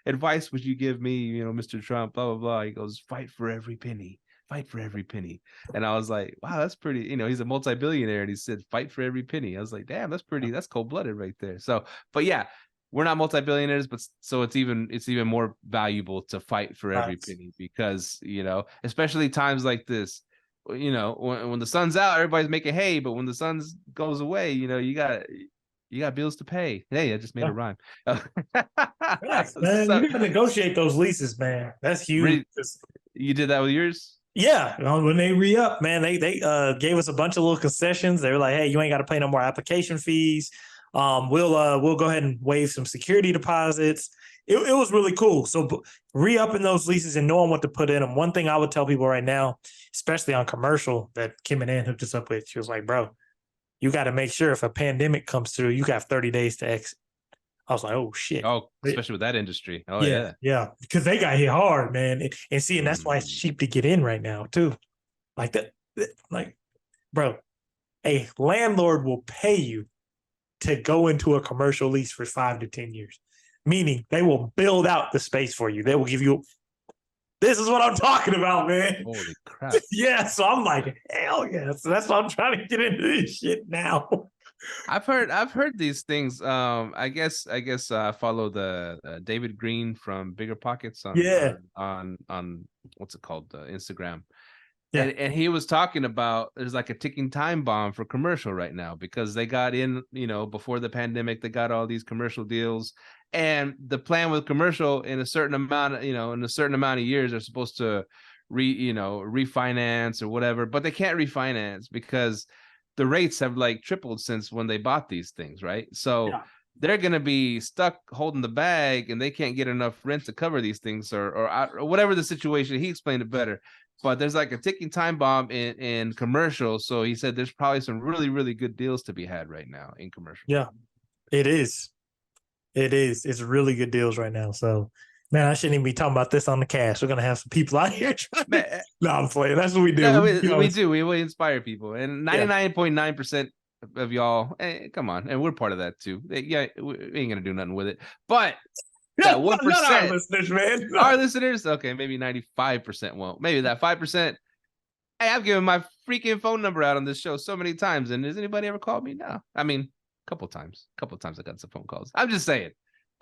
advice would you give me, Mr. Trump, blah, blah, blah. He goes, fight for every penny. Fight for every penny. And I was like, wow, that's pretty, he's a multi-billionaire and he said, fight for every penny. I was like, damn, that's cold-blooded right there. So, but yeah, we're not multi-billionaires, but so it's even more valuable to fight for every penny because, especially times like this, when the sun's out, everybody's making hay, but when the sun goes away, you got bills to pay. Hey, I just made a rhyme. Yes, man, you gotta negotiate those leases, man. That's huge. Really? You did that with yours? Yeah, when they re-up, man, they gave us a bunch of little concessions. They were like, hey, you ain't got to pay no more application fees. We'll go ahead and waive some security deposits. It was really cool. So re-upping those leases and knowing what to put in them. One thing I would tell people right now, especially on commercial, that Kim and Ann hooked us up with, she was like, bro, you got to make sure if a pandemic comes through, you got 30 days to exit. I was like, oh, shit. Oh, especially with that industry. Oh, yeah. Yeah, because they got hit hard, man. And that's why it's cheap to get in right now, too. Like that, bro, a landlord will pay you to go into a commercial lease for 5 to 10 years, meaning they will build out the space for you. They will give you, this is what I'm talking about, man. Holy crap. Yeah, so I'm like, hell yeah. So that's why I'm trying to get into this shit now. I've heard these things. I guess follow the David Green from BiggerPockets on what's it called, Instagram. Yeah. And he was talking about there's like a ticking time bomb for commercial right now because they got in, before the pandemic, they got all these commercial deals, and the plan with commercial in a certain amount of years are supposed to refinance or whatever, but they can't refinance because the rates have like tripled since when they bought these things, right? So they're going to be stuck holding the bag and they can't get enough rent to cover these things or whatever the situation. He explained it better, but there's like a ticking time bomb in commercial. So he said there's probably some really, really good deals to be had right now in commercial. Yeah, it is. It's really good deals right now. So, man, I shouldn't even be talking about this on the cast. We're going to have some people out here No, I'm playing. That's what we do. No, we do. We inspire people. And 99.9% of y'all, come on. And we're part of that too. Yeah, we ain't going to do nothing with it. But that 1%. Not our listeners, man. No. Our listeners, okay, maybe 95% won't. Maybe that 5%. Hey, I've given my freaking phone number out on this show so many times. And has anybody ever called me? No. I mean, a couple times I got some phone calls. I'm just saying.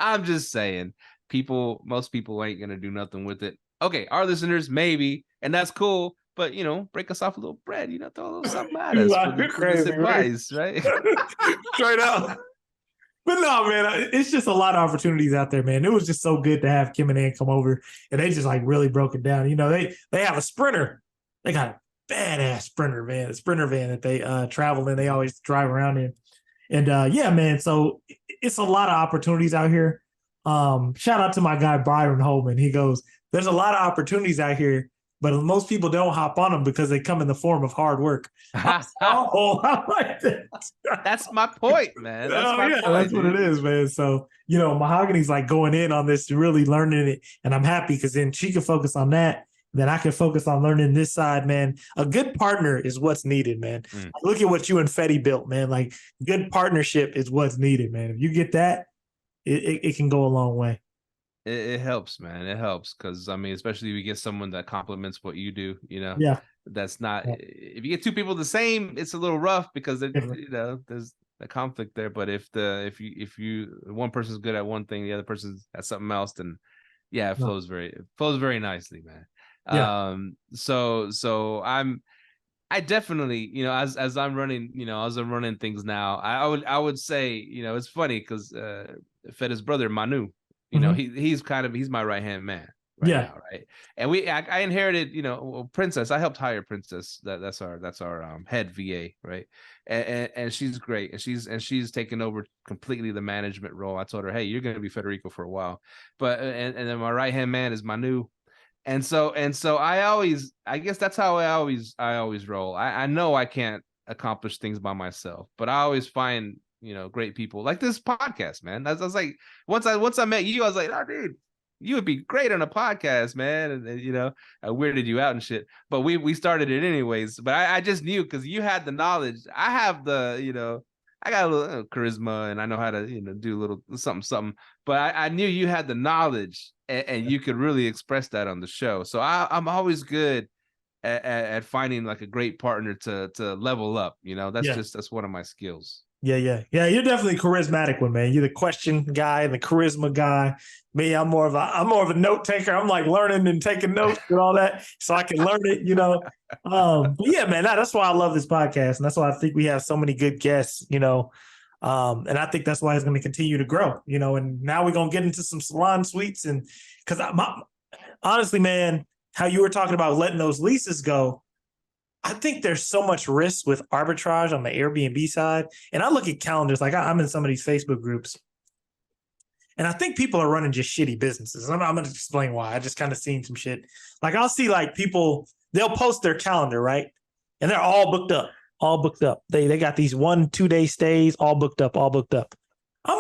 Most people ain't gonna do nothing with it. Okay, our listeners maybe, and that's cool, but break us off a little bread, throw a little something at us for this advice, right? Straight up. But no, man, it's just a lot of opportunities out there, man. It was just so good to have Kim and Ann come over, and they just like really broke it down. They have a Sprinter. They got a badass Sprinter van, a Sprinter van that they travel in. They always drive around in, and yeah, man. So it's a lot of opportunities out here. Shout out to my guy Byron Holman. He goes, there's a lot of opportunities out here, but most people don't hop on them because they come in the form of hard work. I like that. That's my point, man. That's what it is, man. So, Mahogany's like going in on this, really learning it. And I'm happy because then she can focus on that. Then I can focus on learning this side, man. A good partner is what's needed, man. Look at what you and Fetty built, man. Like, good partnership is what's needed, man. If you get that, it can go a long way. It helps, man. It helps because, especially if you get someone that complements what you do, Yeah. That's not, if you get two people the same, it's a little rough because, there's a conflict there. But if one person's good at one thing, the other person's at something else, then it flows very nicely, man. Yeah. So I definitely, as I'm running things now, I would say, it's funny because Fed's brother Manu, he's my right hand man. now, right? And I inherited, Princess. I helped hire Princess. That's our head VA, right? And she's great, and she's taken over completely the management role. I told her, hey, you're going to be Federico for a while, but and then my right hand man is Manu. And so I guess that's how I always roll. I know I can't accomplish things by myself, but I always find great people like this podcast, man. I was like, once I met you, I was like, oh, dude, you would be great on a podcast, man. And I weirded you out and shit, but we started it anyways. But I just knew, because you had the knowledge. I have the, I got a little charisma, and I know how to, do a little something. But I knew you had the knowledge, and you could really express that on the show. So I'm always good at finding like a great partner to level up. That's one of my skills. Yeah. You're definitely a charismatic one, man. You're the question guy, the charisma guy. Me, I'm more of a note taker. I'm like learning and taking notes and all that, so I can learn it. But yeah, man, that's why I love this podcast, and that's why I think we have so many good guests. And I think that's why it's going to continue to grow. And now we're gonna get into some salon suites, and because honestly, man, how you were talking about letting those leases go. I think there's so much risk with arbitrage on the Airbnb side. And I look at calendars, like I'm in some of these Facebook groups, and I think people are running just shitty businesses. I'm going to explain why. I just kind of seen some shit. Like I'll see like people, they'll post their calendar, right? And they're all booked up. They got these 1-2 day stays, all booked up. I'm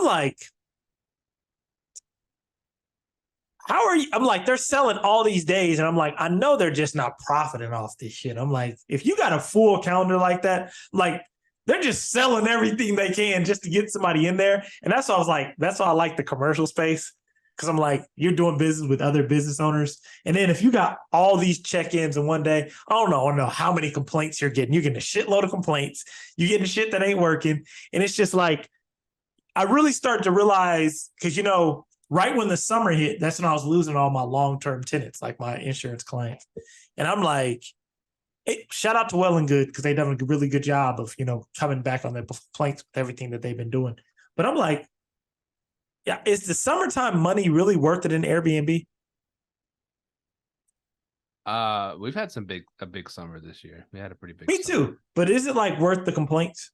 like, how are you? I'm like, they're selling all these days. And I'm like, I know they're just not profiting off this shit. I'm like, if you got a full calendar like that, like they're just selling everything they can just to get somebody in there. And that's why I was like, that's why I like the commercial space. Cause I'm like, you're doing business with other business owners. And then if you got all these check-ins in one day, I don't know how many complaints you're getting. You're getting a shitload of complaints. You're getting shit that ain't working. And it's just like, I really start to realize, cause right when the summer hit, that's when I was losing all my long-term tenants, like my insurance clients. And I'm like, hey, shout out to Well and Good, because they've done a really good job of, coming back on their complaints with everything that they've been doing. But I'm like, yeah, is the summertime money really worth it in Airbnb? We've had a big summer this year. We had a pretty big Me summer. too. But is it like worth the complaints?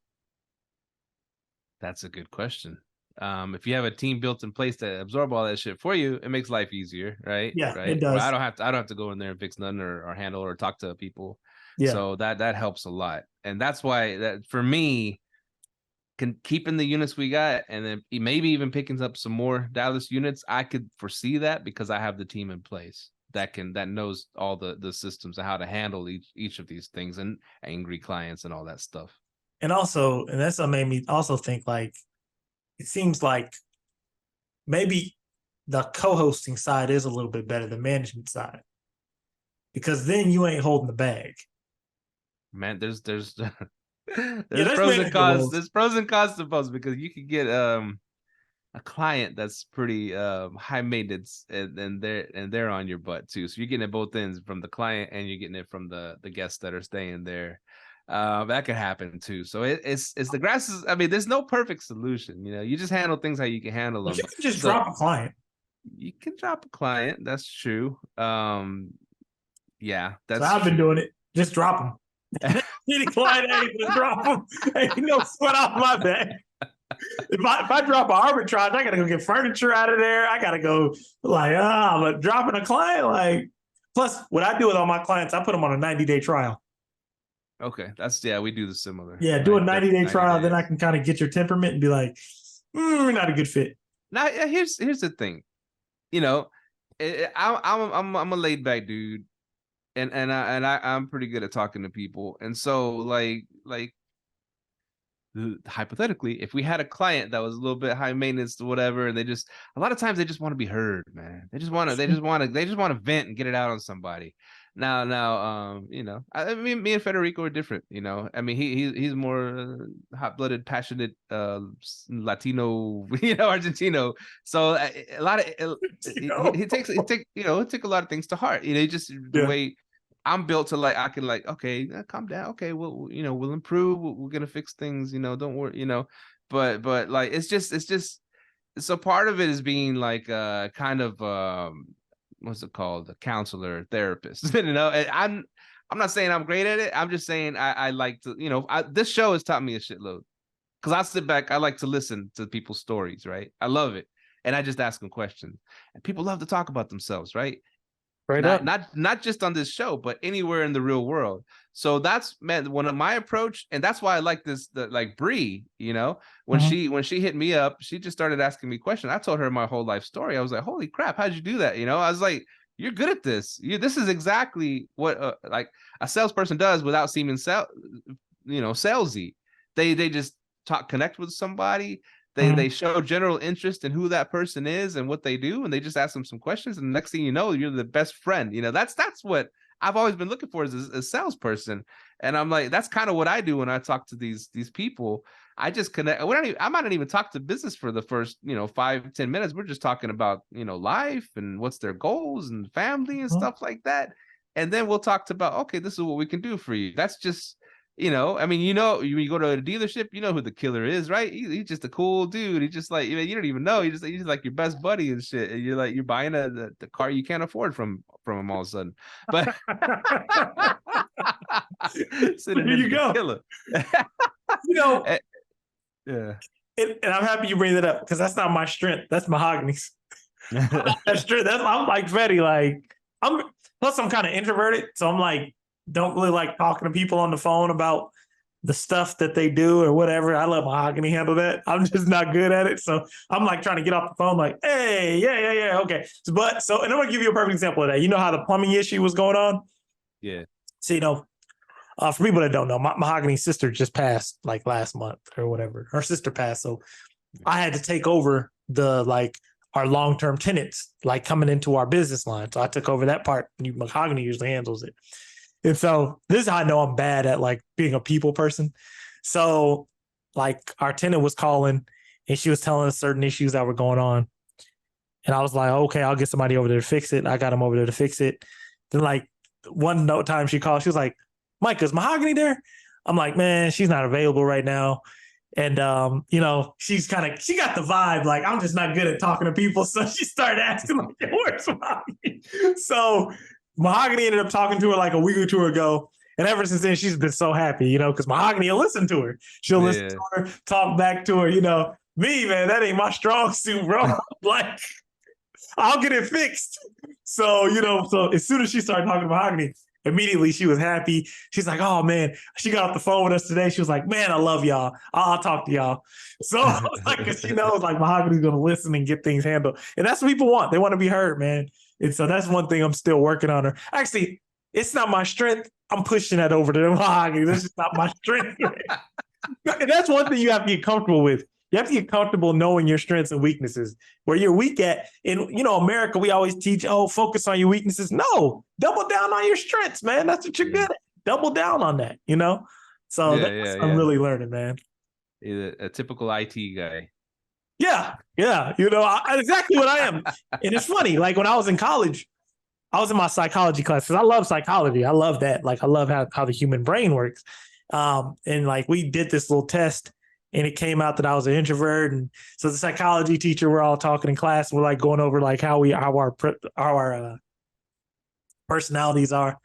That's a good question. If you have a team built in place to absorb all that shit for you, it makes life easier, right? Yeah, right? It does. Or I don't have to go in there and fix nothing or handle or talk to people. Yeah. So that helps a lot. And that's why that for me, keeping the units we got, and then maybe even picking up some more Dallas units, I could foresee that because I have the team in place that knows all the systems and how to handle each of these things, and angry clients and all that stuff. And that's what made me also think, like, it seems like maybe the co-hosting side is a little bit better than management side, because then you ain't holding the bag. Man, there's pros and cons. There's pros and cons to both, because you could get a client that's pretty high maintenance, and they're on your butt too. So you're getting it both ends, from the client and you're getting it from the guests that are staying there. That could happen too. So it's the grass is, I mean, there's no perfect solution. You just handle things how you can handle them. You can just drop a client. You can drop a client. That's true. Yeah, that's so I've been doing it. Just drop them. Any client, just drop them. Ain't no sweat off my back. If I drop an arbitrage, I gotta go get furniture out of there. I gotta go but dropping a client, like, plus what I do with all my clients, I put them on a 90-day trial. Okay, we do the similar. Yeah, do a 90-day trial, then I can kind of get your temperament and be like, we're not a good fit. Now, here's the thing, I'm a laid back dude, and I'm pretty good at talking to people, and so like hypothetically, if we had a client that was a little bit high maintenance or whatever, and a lot of times they just want to be heard, man. They just want to vent and get it out on somebody. Now, I mean, me and Federico are different. I mean, he's more hot-blooded, passionate, Latino, Argentino. So a lot of he takes a lot of things to heart. The way I'm built to, like, I can, like, okay, calm down. Okay, we'll improve. We're gonna fix things. Don't worry. But like, it's just so part of it is being like kind of what's it called? A counselor, therapist. You know, and I'm not saying I'm great at it. I'm just saying I like to, you know, this show has taught me a shitload. Because I sit back, I like to listen to people's stories, right? I love it. And I just ask them questions. And people love to talk about themselves, right? Not just on this show, but anywhere in the real world. So that's, man, one of my approach, and that's why I like this, like Bree, you know, when she hit me up, she just started asking me questions. I told her my whole life story. I was like, holy crap, how'd you do that? You know, I was like, you're good at this. This is exactly what like a salesperson does without seeming salesy. They just connect with somebody. They show general interest in who that person is and what they do, and they just ask them some questions, and the next thing you know, you're the best friend. You know, that's what I've always been looking for as a salesperson. And I'm like, that's kind of what I do when I talk to these people. I just connect. I might not even talk to business for the first 5-10 minutes. We're just talking about life and what's their goals and family and stuff like that. And then we'll talk about, okay, this is what we can do for you. That's just, I mean, when you go to a dealership, you know who the killer is, right? He's just a cool dude. He's just like, you don't even know. He's like your best buddy and shit. And you're buying the car you can't afford from him all of a sudden. But so there you go. Killer. Yeah. And I'm happy you bring that up because that's not my strength. That's Mahogany's. That's true. I'm like Fetty. Like I'm kind of introverted, so I'm like don't really like talking to people on the phone about the stuff that they do or whatever. I let Mahogany handle that. I'm just not good at it. So I'm like trying to get off the phone like, hey, yeah, okay. And I'm going to give you a perfect example of that. You know how the plumbing issue was going on? Yeah. So, for people that don't know, Mahogany's sister just passed like last month or whatever. Her sister passed. So I had to take over our long-term tenants, like coming into our business line. So I took over that part. Mahogany usually handles it. And so this is how I know I'm bad at like being a people person. So like our tenant was calling and she was telling us certain issues that were going on. And I was like, okay, I'll get somebody over there to fix it. I got him over there to fix it. Then like one time she called, she was like, Myka, is Mahogany there? I'm like, man, she's not available right now. And, she got the vibe. Like, I'm just not good at talking to people. So she started asking like, where's Mahogany? So Mahogany ended up talking to her like a week or two ago. And ever since then, she's been so happy, because Mahogany will listen to her. She'll listen to her, talk back to her. Me, man, that ain't my strong suit, bro. Like, I'll get it fixed. So, so as soon as she started talking to Mahogany, immediately she was happy. She's like, oh, man, she got off the phone with us today. She was like, man, I love y'all. I'll talk to y'all. So I was like, she knows like Mahogany's going to listen and get things handled. And that's what people want. They want to be heard, man. And so that's one thing I'm still working on her. Actually, it's not my strength. I'm pushing that over to Mahogany. This is not my strength. And that's one thing you have to get comfortable with. You have to get comfortable knowing your strengths and weaknesses. Where you're weak at. In America, we always teach, focus on your weaknesses. No, double down on your strengths, man. That's what you're good at. Double down on that, So I'm really learning, man. A typical IT guy. Yeah. Exactly what I am. And it's funny, like when I was in college, I was in my psychology class because I love psychology. I love that. Like I love how the human brain works. And like we did this little test and it came out that I was an introvert. And so the psychology teacher, we're all talking in class. And we're like going over like how our personalities are.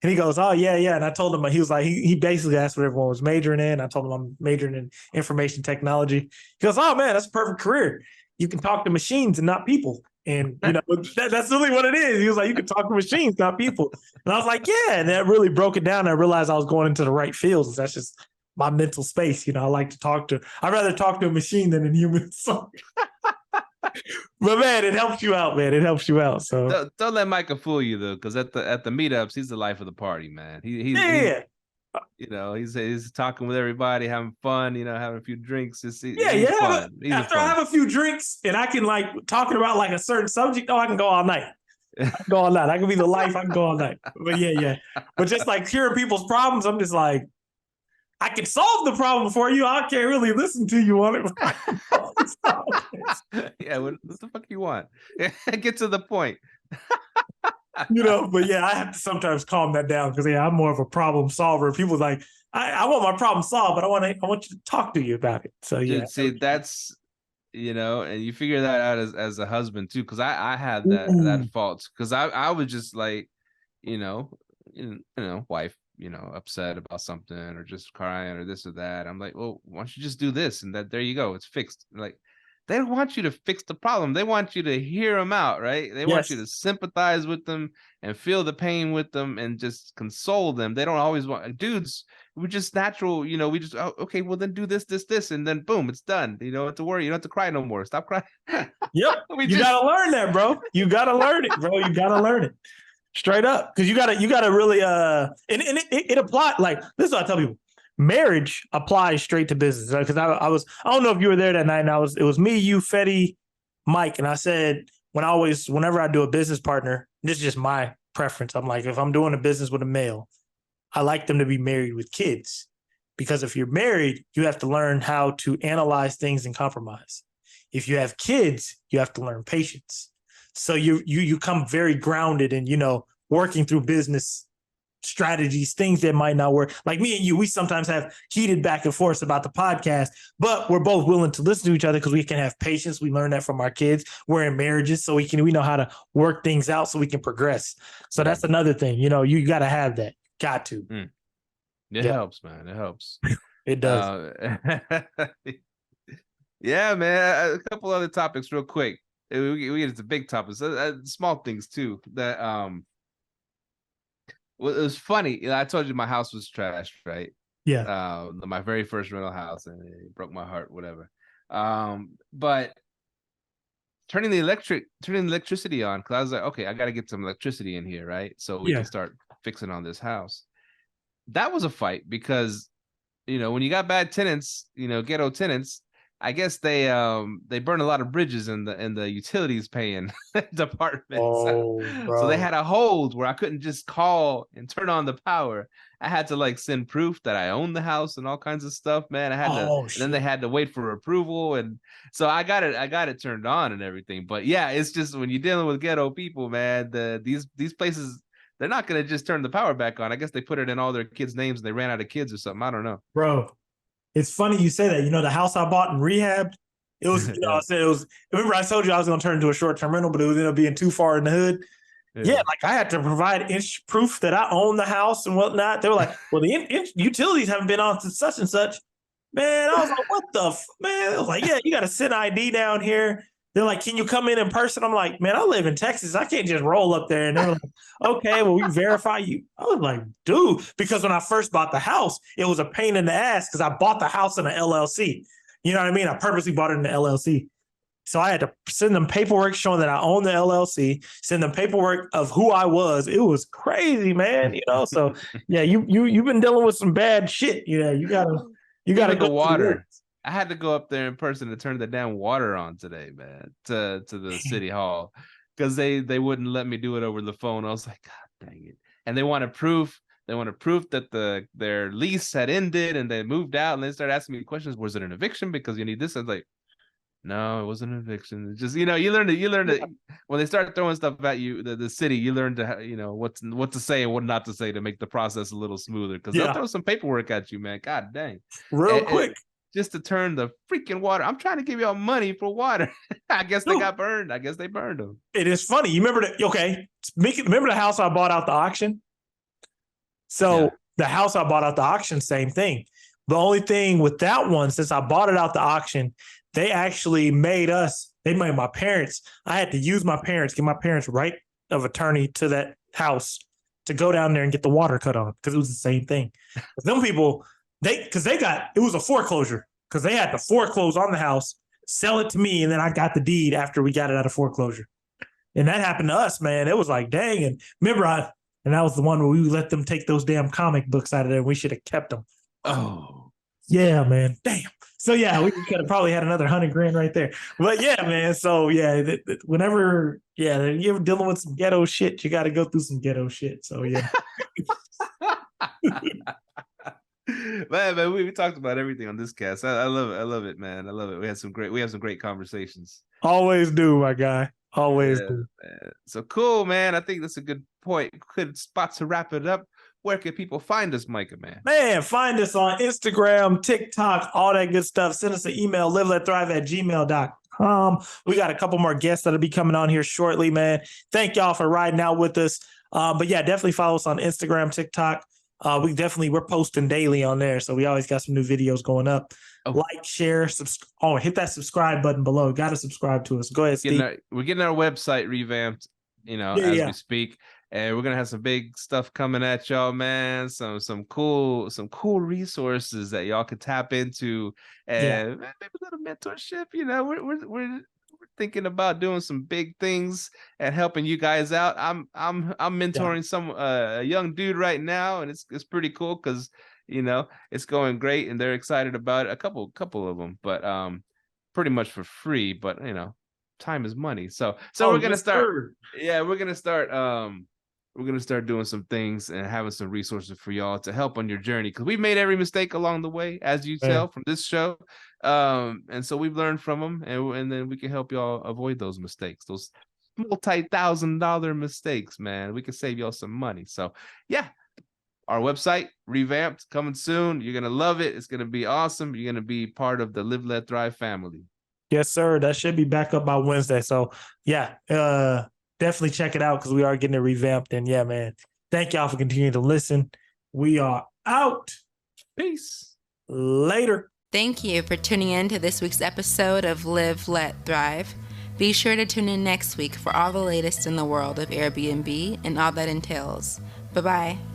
And he goes, oh, yeah. And I told him, he was like, he basically asked what everyone was majoring in. I told him I'm majoring in information technology. He goes, oh, man, that's a perfect career. You can talk to machines and not people. And, that's really what it is. He was like, you can talk to machines, not people. And I was like, yeah. And that really broke it down. I realized I was going into the right fields. That's just my mental space. I like to I'd rather talk to a machine than a human. So. But man, it helps you out, man. It helps you out. So don't let Myka fool you though, because at the meetups, he's the life of the party, man. He's talking with everybody, having fun. Having a few drinks. He's fun. After I have a few drinks and I can like talking about like a certain subject, I can go all night. I can be the life. I can go all night. But yeah. But just like hearing people's problems, I'm just like, I can solve the problem for you. I can't really listen to you on it. Yeah, what the fuck you want? Get to the point. But yeah, I have to sometimes calm that down because I'm more of a problem solver. People like, I want my problem solved, but I want you to talk to you about it. So yeah. Dude, see, that's and you figure that out as a husband too, because I had that fault, because I was just like, wife, upset about something or just crying or this or that. I'm like, well, why don't you just do this, and that there you go, it's fixed. Like, they don't want you to fix the problem. They want you to hear them out, right? They want you to sympathize with them and feel the pain with them and just console them. They don't always want dudes. We're just natural, we just, okay, well then do this, and then boom, it's done. You don't have to worry. You don't have to cry no more. Stop crying. Yep. Gotta learn that, bro. You gotta learn it, bro. You gotta learn it. Straight up. Because you gotta really and it applies. Like, this is what I tell people. Marriage applies straight to business. Because I don't know if you were there that night, and it was me, you, Fetty, Mike, and I said, whenever I do a business partner, this is just my preference. I'm like, if I'm doing a business with a male, I like them to be married with kids, because if you're married, you have to learn how to analyze things and compromise. If you have kids, you have to learn patience. So you come very grounded and, working through business strategies, things that might not work. Like me and you, we sometimes have heated back and forth about the podcast, but we're both willing to listen to each other because we can have patience. We learn that from our kids. We're in marriages, so we know how to work things out so we can progress. So that's another thing, you got to have that. Got to. It helps, man. It helps. It does. Yeah, man. A couple other topics real quick. We get into big topics, small things too. That well, it was funny. I told you my house was trashed, right? Yeah. My very first rental house, and it broke my heart. Whatever. But turning the electricity on, because I was like, okay, I got to get some electricity in here, right? So we can start fixing on this house. That was a fight because, when you got bad tenants, ghetto tenants, I guess they burn a lot of bridges in the utilities paying department. So they had a hold where I couldn't just call and turn on the power. I had to send proof that I own the house and all kinds of stuff, man. I had and then they had to wait for approval, and so I got it turned on and everything. But yeah, it's just when you're dealing with ghetto people, man, these places, they're not gonna just turn the power back on. I guess they put it in all their kids' names and they ran out of kids or something. I don't know, bro. It's funny you say that. The house I bought in Rehab, it was, I said it was, remember I told you I was going to turn into a short-term rental, but it was ended up being too far in the hood. Yeah, I had to provide inch proof that I own the house and whatnot. They were like, well, the utilities haven't been on since such and such. Man, I was like, what the man? I was like, yeah, you got to send ID down here. They're like, can you come in person? I'm like, man, I live in Texas. I can't just roll up there. And they're like, okay, well, we verify you. I was like, dude, because when I first bought the house, it was a pain in the ass because I bought the house in an LLC. You know what I mean? I purposely bought it in the LLC. So I had to send them paperwork showing that I own the LLC, send them paperwork of who I was. It was crazy, man. So yeah, you've been dealing with some bad shit. Yeah, you gotta go water. I had to go up there in person to turn the damn water on today, man, to the city hall, because they wouldn't let me do it over the phone. I was like, God dang it. And they wanted proof. They wanted proof that their lease had ended and they moved out, and they started asking me questions. Was it an eviction? Because you need this. I was like, no, it wasn't an eviction. It's just, you learn to when they start throwing stuff at you, the city, you learn to, what to say and what not to say to make the process a little smoother, because they'll throw some paperwork at you, man. God dang. Real quick. Just to turn the freaking water. I'm trying to give y'all money for water. I guess they got burned. I guess they burned them. It is funny. You remember remember the house I bought out the auction? So the house I bought out the auction, same thing. The only thing with that one, since I bought it out the auction, they actually made my parents. I had to use my parents, get my parents right of attorney to that house to go down there and get the water cut on, because it was the same thing. Some people, it was a foreclosure, because they had to foreclose on the house, sell it to me, and then I got the deed after we got it out of foreclosure. And that happened to us, man. It was like, dang. And remember, and that was the one where we let them take those damn comic books out of there. We should have kept them. Oh. Yeah, man. Damn. So yeah, we could have probably had another $100,000 right there. But yeah, man. So yeah, whenever you're dealing with some ghetto shit, you got to go through some ghetto shit. So yeah. Man, we talked about everything on this cast. I love it. I love it, man. I love it. We have some great conversations. Always do, my guy. Always do. Man. So cool, man. I think that's a good point. Good spot to wrap it up. Where can people find us, Myka, man? Man, find us on Instagram, TikTok, all that good stuff. Send us an email, liveletthrive@gmail.com. biggerpockets.com. We got a couple more guests that'll be coming on here shortly, man. Thank y'all for riding out with us. But yeah, definitely follow us on Instagram, TikTok. We're posting daily on there. So we always got some new videos going up. Like, share, hit that subscribe button below. Got to subscribe to us. Go ahead, Steve. We're getting our website revamped, as we speak. And we're gonna have some big stuff coming at y'all, man. Some cool resources that y'all can tap into, and maybe a little mentorship. We're thinking about doing some big things and helping you guys out. I'm mentoring a young dude right now, and it's pretty cool because it's going great, and they're excited about it. A couple of them, but pretty much for free. But time is money, so we're gonna start. Yeah, we're gonna start. We're going to start doing some things and having some resources for y'all to help on your journey. Because we made every mistake along the way, as you tell from this show. And so we've learned from them. And then we can help y'all avoid those mistakes. Those multi-$1,000 mistakes, man. We can save y'all some money. So, yeah. Our website, revamped, coming soon. You're going to love it. It's going to be awesome. You're going to be part of the Live, Let, Thrive family. Yes, sir. That should be back up by Wednesday. So, yeah. Definitely check it out because we are getting it revamped. And yeah, man, thank y'all for continuing to listen. We are out. Peace. Later. Thank you for tuning in to this week's episode of Live, Let, Thrive. Be sure to tune in next week for all the latest in the world of Airbnb and all that entails. Bye-bye.